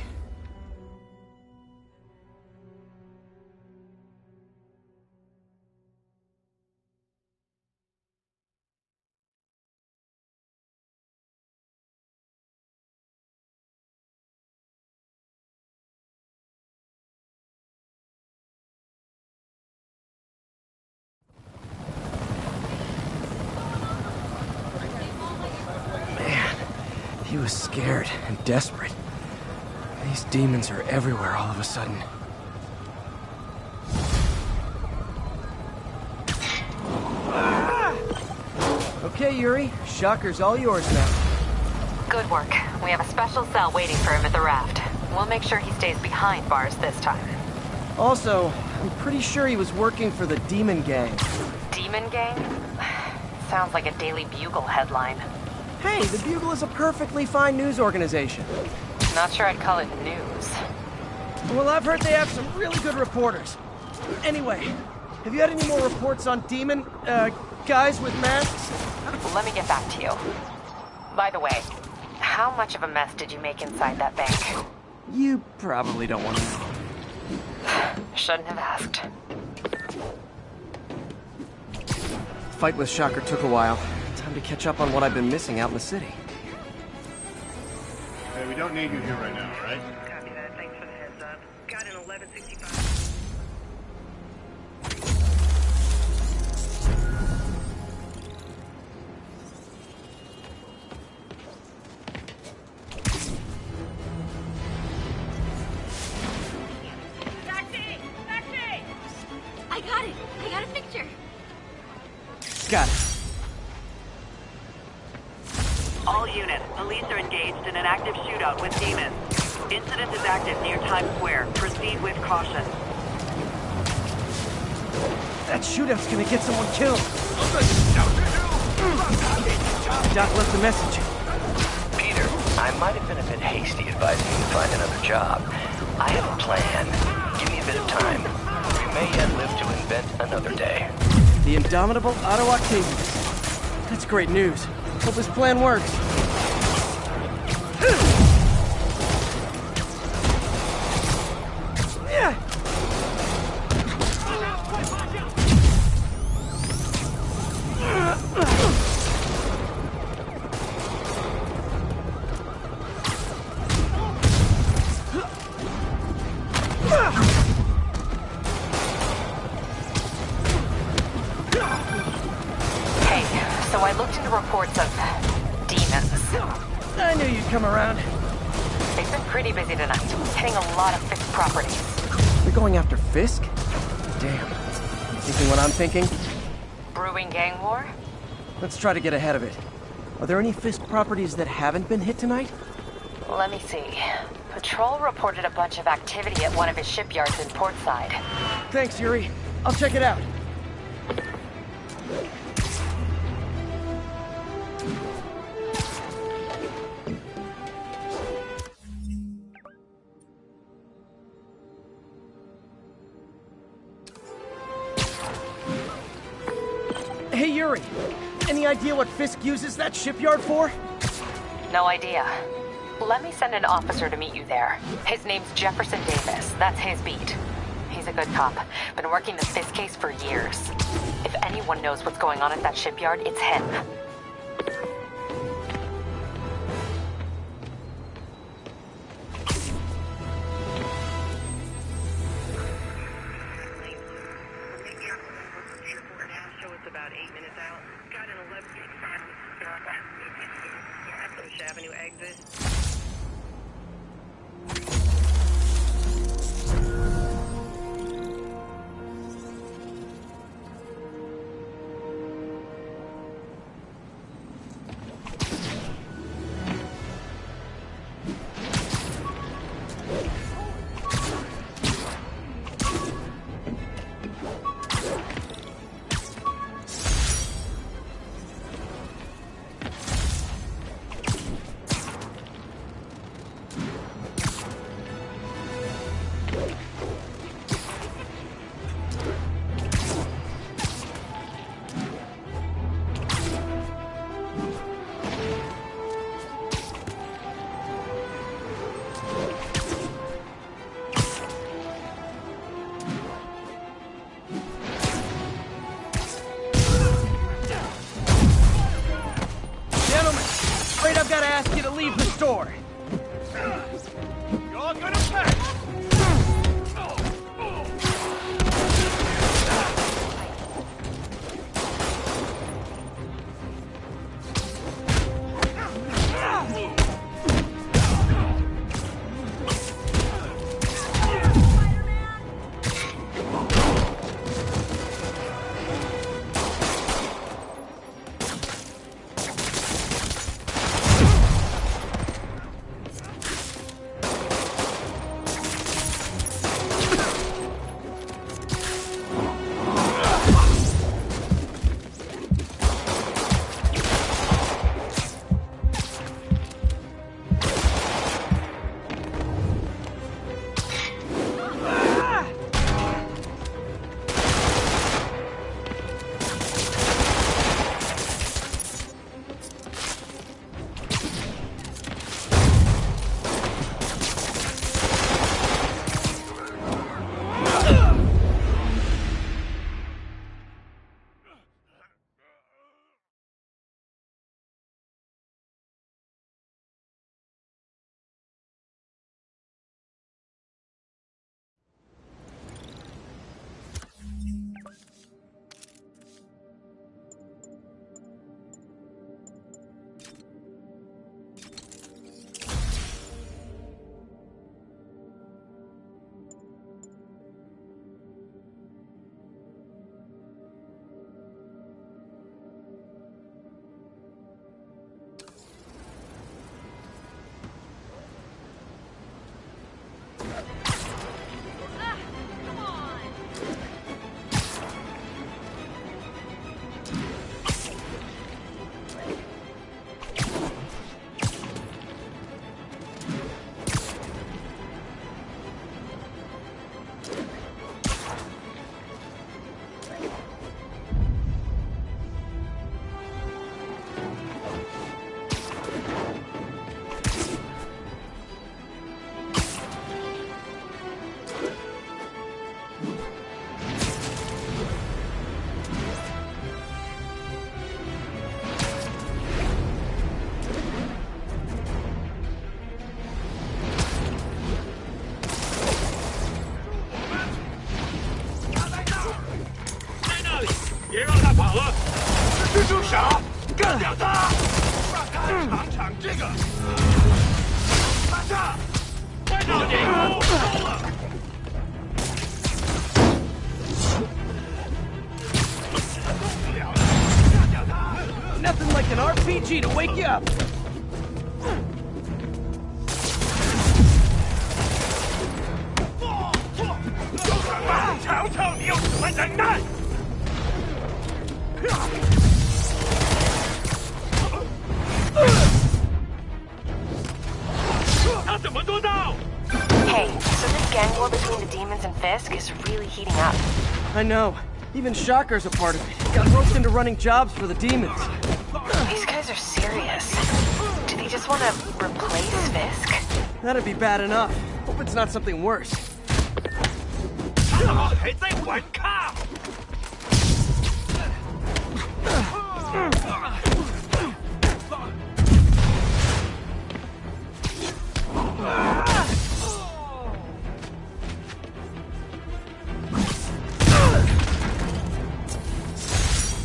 He was scared and desperate. These demons are everywhere all of a sudden. Okay, Yuri. Shocker's all yours now. Good work. We have a special cell waiting for him at the raft. We'll make sure he stays behind bars this time. Also, I'm pretty sure he was working for the Demon Gang. Demon Gang? Sounds like a Daily Bugle headline. Hey, the Bugle is a perfectly fine news organization. Not sure I'd call it news. Well, I've heard they have some really good reporters. Anyway, have you had any more reports on demon, guys with masks? Let me get back to you. By the way, how much of a mess did you make inside that bank? You probably don't want to know. Shouldn't have asked. Fight with Shocker took a while. Time to catch up on what I've been missing out in the city. Hey, we don't need you here right now, all right? Copy that. Thanks for the heads up. Got an 1165. I got it! I got a picture! Got it. All units, police are engaged in an active shootout with demons. Incident is active near Times Square. Proceed with caution. That shootout's gonna get someone killed. Doc left a message. Peter, I might have been a bit hasty advising you to find another job. I have a plan. Give me a bit of time. We may yet live to invent another day. The indomitable Otto Octavius. That's great news. Hope his plan works. So I looked into reports of demons. I knew you'd come around. They've been pretty busy tonight, hitting a lot of Fisk properties. You're going after Fisk? Damn. You thinking what I'm thinking? Brewing gang war? Let's try to get ahead of it. Are there any Fisk properties that haven't been hit tonight? Let me see. Patrol reported a bunch of activity at one of his shipyards in Portside. Thanks, Yuri. I'll check it out. Hey, Yuri. Any idea what Fisk uses that shipyard for? No idea. Let me send an officer to meet you there. His name's Jefferson Davis. That's his beat. He's a good cop. Been working the Fisk case for years. If anyone knows what's going on at that shipyard, it's him. About 8 minutes out. Got an 1165 Bush Avenue exit. I've got to ask you to leave the store. You're gonna pay! 啥？干掉他！让他尝尝这个。马上，快到你！够了。 Nothing like an RPG to wake you up. 瞧瞧你有什么能耐！他怎么做到？ Hey, so this gang war between the demons and Fisk is really heating up. I know. Even Shocker's a part of it. Got roped into running jobs for the demons. These guys are serious. Do they just want to replace Fisk? That'd be bad enough. Hope it's not something worse. 他们还在顽抗。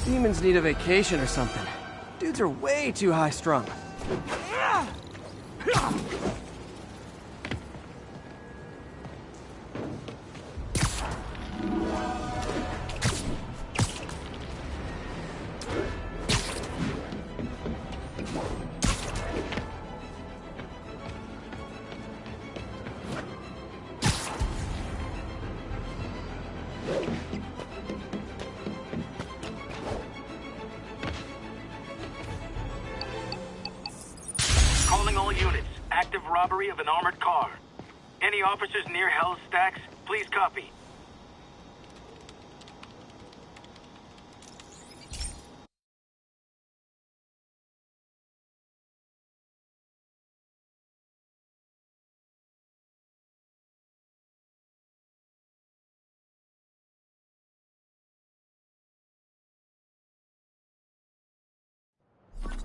Demons need a vacation or something. Dudes are way too high-strung. Calling all units. Active robbery of an armored car. Any officers near Hell's Stacks, please copy.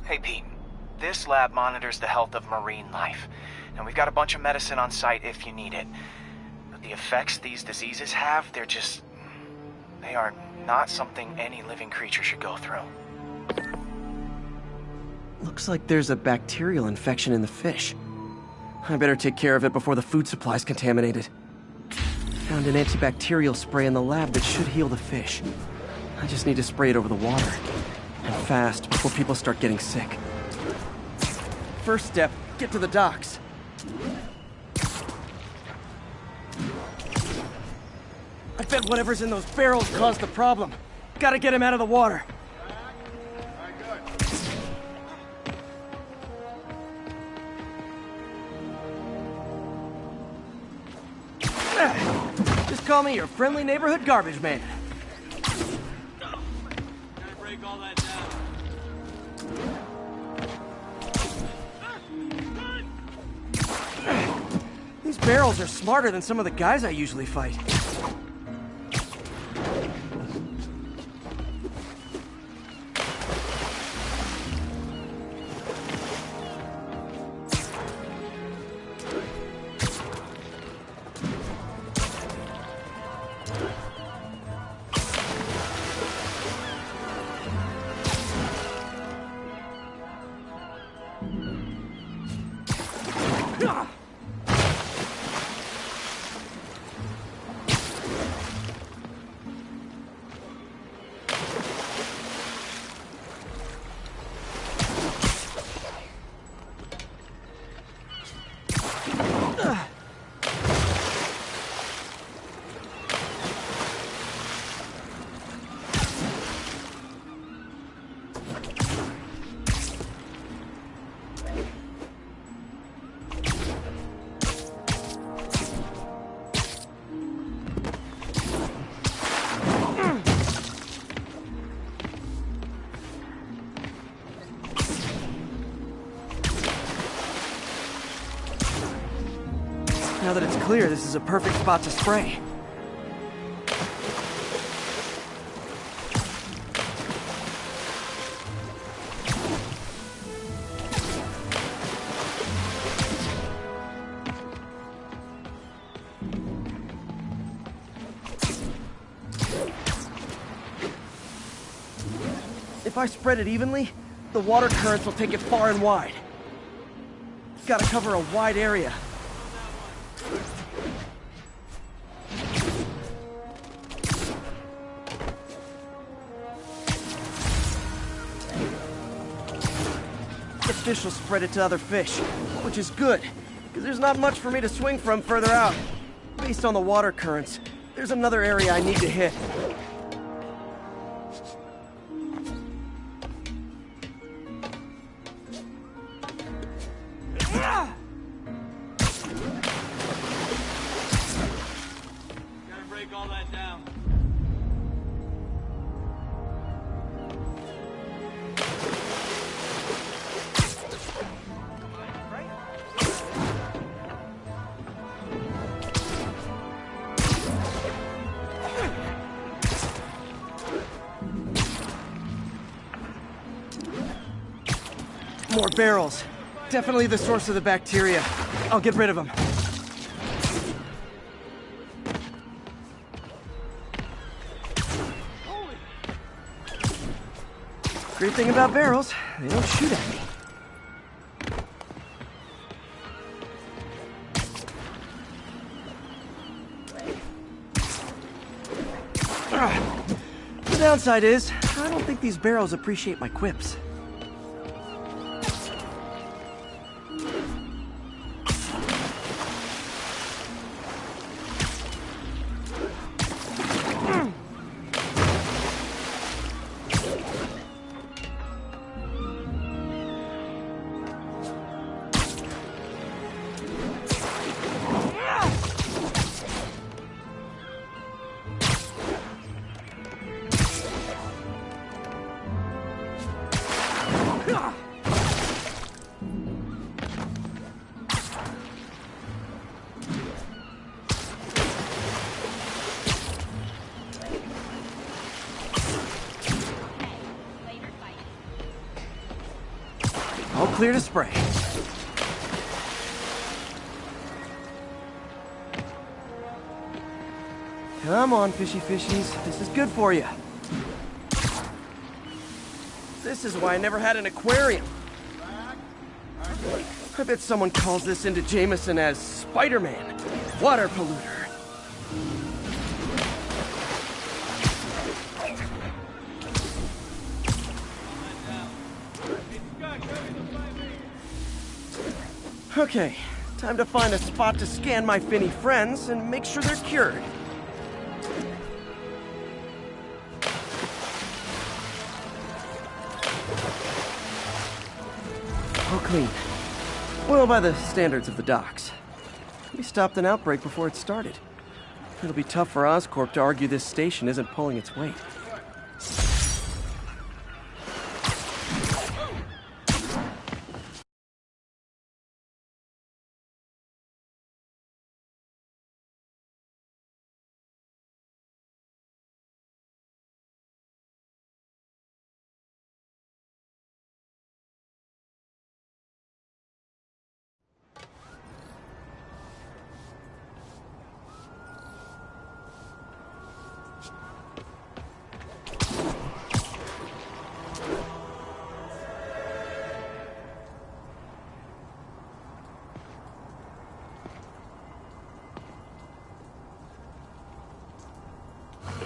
Hey, Pete. This lab monitors the health of marine life, and we've got a bunch of medicine on site if you need it. But the effects these diseases have, they are not something any living creature should go through. Looks like there's a bacterial infection in the fish. I better take care of it before the food supply's contaminated. Found an antibacterial spray in the lab that should heal the fish. I just need to spray it over the water. And fast, before people start getting sick. First step, get to the docks. I bet whatever's in those barrels caused the problem. Gotta get him out of the water. Just call me your friendly neighborhood garbage man. Gotta break all that down. These barrels are smarter than some of the guys I usually fight. Now that it's clear, this is a perfect spot to spray. If I spread it evenly, the water currents will take it far and wide. Gotta cover a wide area. The fish will spread it to other fish, which is good, because there's not much for me to swing from further out. Based on the water currents, there's another area I need to hit. Gotta break all that down. More barrels. Definitely the source of the bacteria. I'll get rid of them. Great thing about barrels, they don't shoot at me. The downside is, I don't think these barrels appreciate my quips. All clear to spray. Come on, fishy fishies. This is good for you. This is why I never had an aquarium. I bet someone calls this into Jameson as Spiderman, water polluter. Okay, time to find a spot to scan my finny friends and make sure they're cured. All clean. Well, by the standards of the docks. We stopped an outbreak before it started. It'll be tough for Oscorp to argue this station isn't pulling its weight.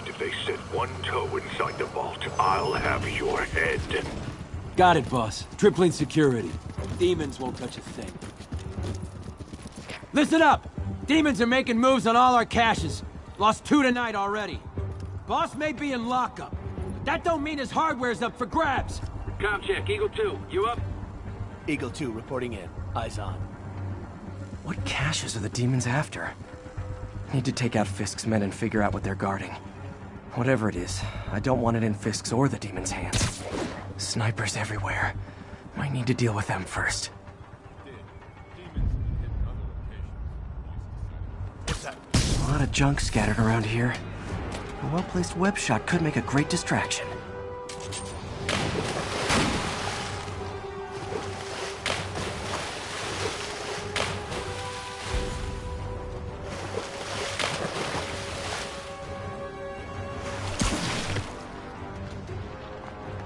If they set one toe inside the vault, I'll have your head. Got it, boss. Tripling security. Demons won't touch a thing. Listen up! Demons are making moves on all our caches. Lost 2 tonight already. Boss may be in lockup, but that don't mean his hardware's up for grabs. Com check, Eagle 2, you up? Eagle 2 reporting in. Eyes on. What caches are the demons after? Need to take out Fisk's men and figure out what they're guarding. Whatever it is, I don't want it in Fisk's or the demons' hands. Snipers everywhere. Might need to deal with them first. A lot of junk scattered around here. A well-placed web shot could make a great distraction.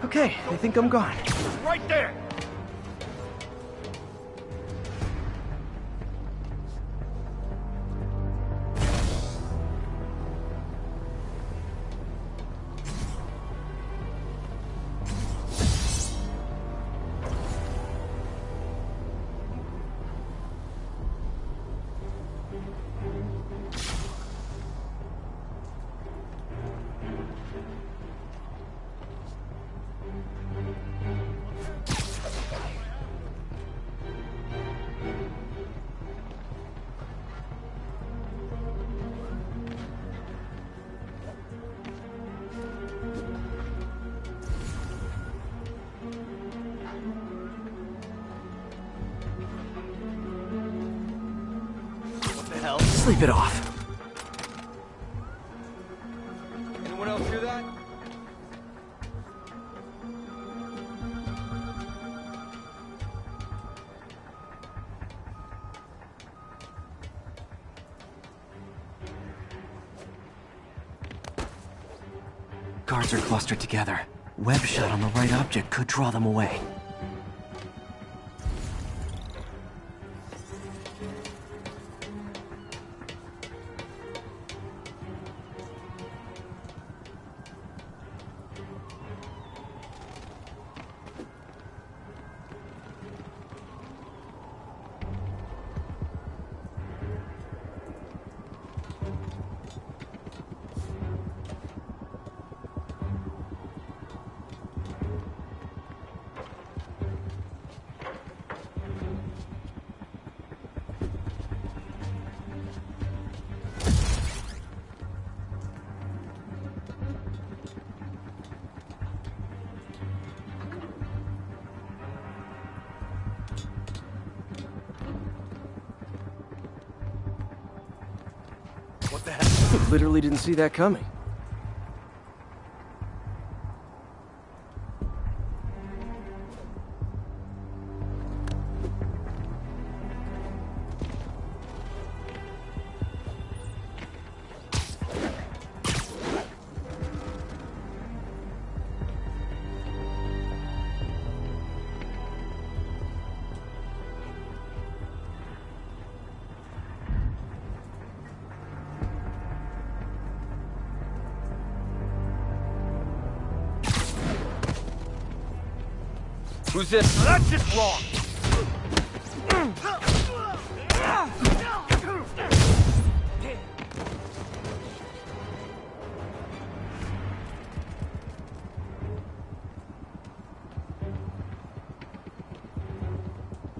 Okay, I think I'm gone. Right there! Sleep it off. Anyone else hear that? Guards are clustered together. Web shot on the right object could draw them away. What the hell? Literally didn't see that coming. Who's this? That's just wrong!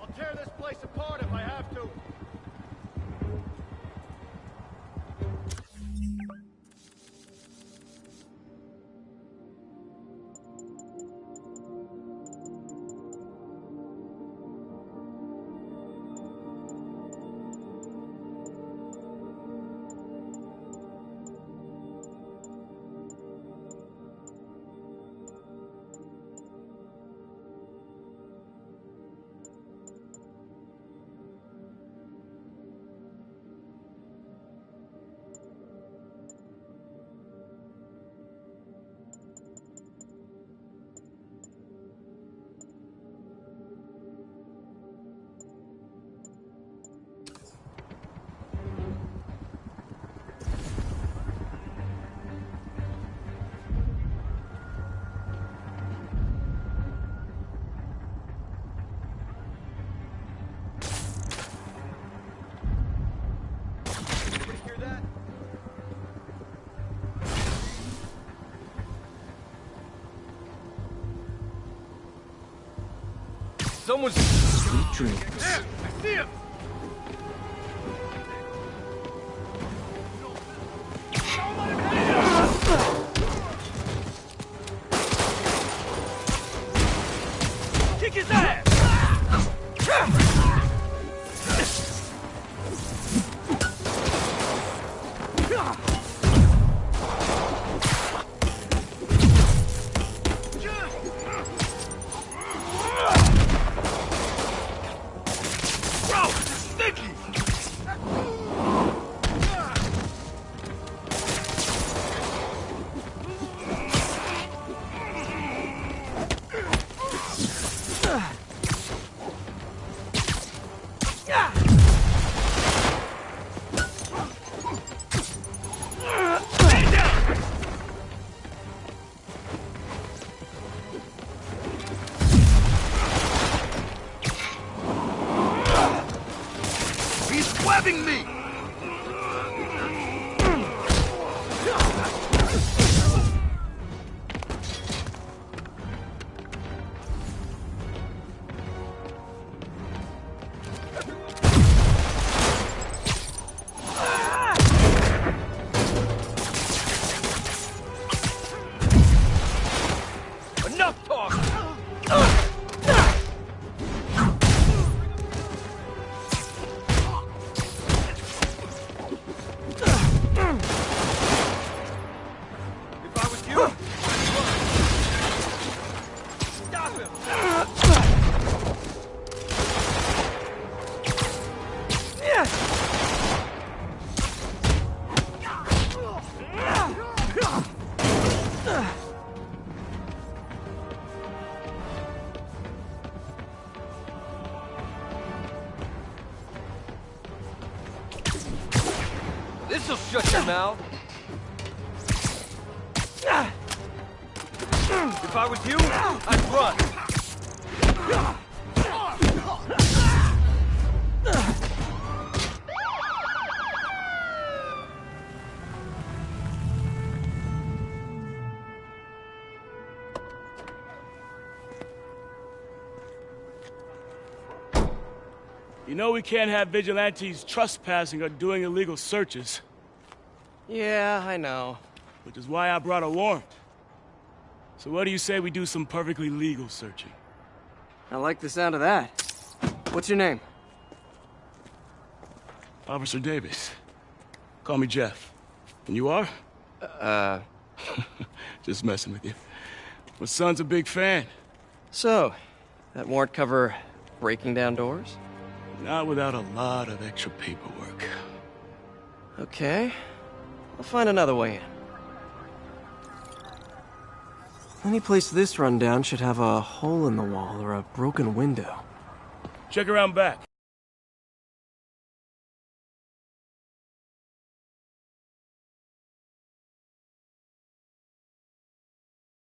I'll tear this place apart if I have to. Someone's... Sweet dreams. There! I see him! Kick his ass! leaving me! Enough talk! If I was you, I'd run. Stop him! This'll shut your mouth. If I was you, I'd run. You know we can't have vigilantes trespassing or doing illegal searches. Yeah, I know. Which is why I brought a warrant. So what do you say we do some perfectly legal searching? I like the sound of that. What's your name? Officer Davis. Call me Jeff. And you are? Just messing with you. My son's a big fan. So, that warrant cover breaking down doors? Not without a lot of extra paperwork. Okay. I'll find another way in. Any place this rundown should have a hole in the wall or a broken window. Check around back.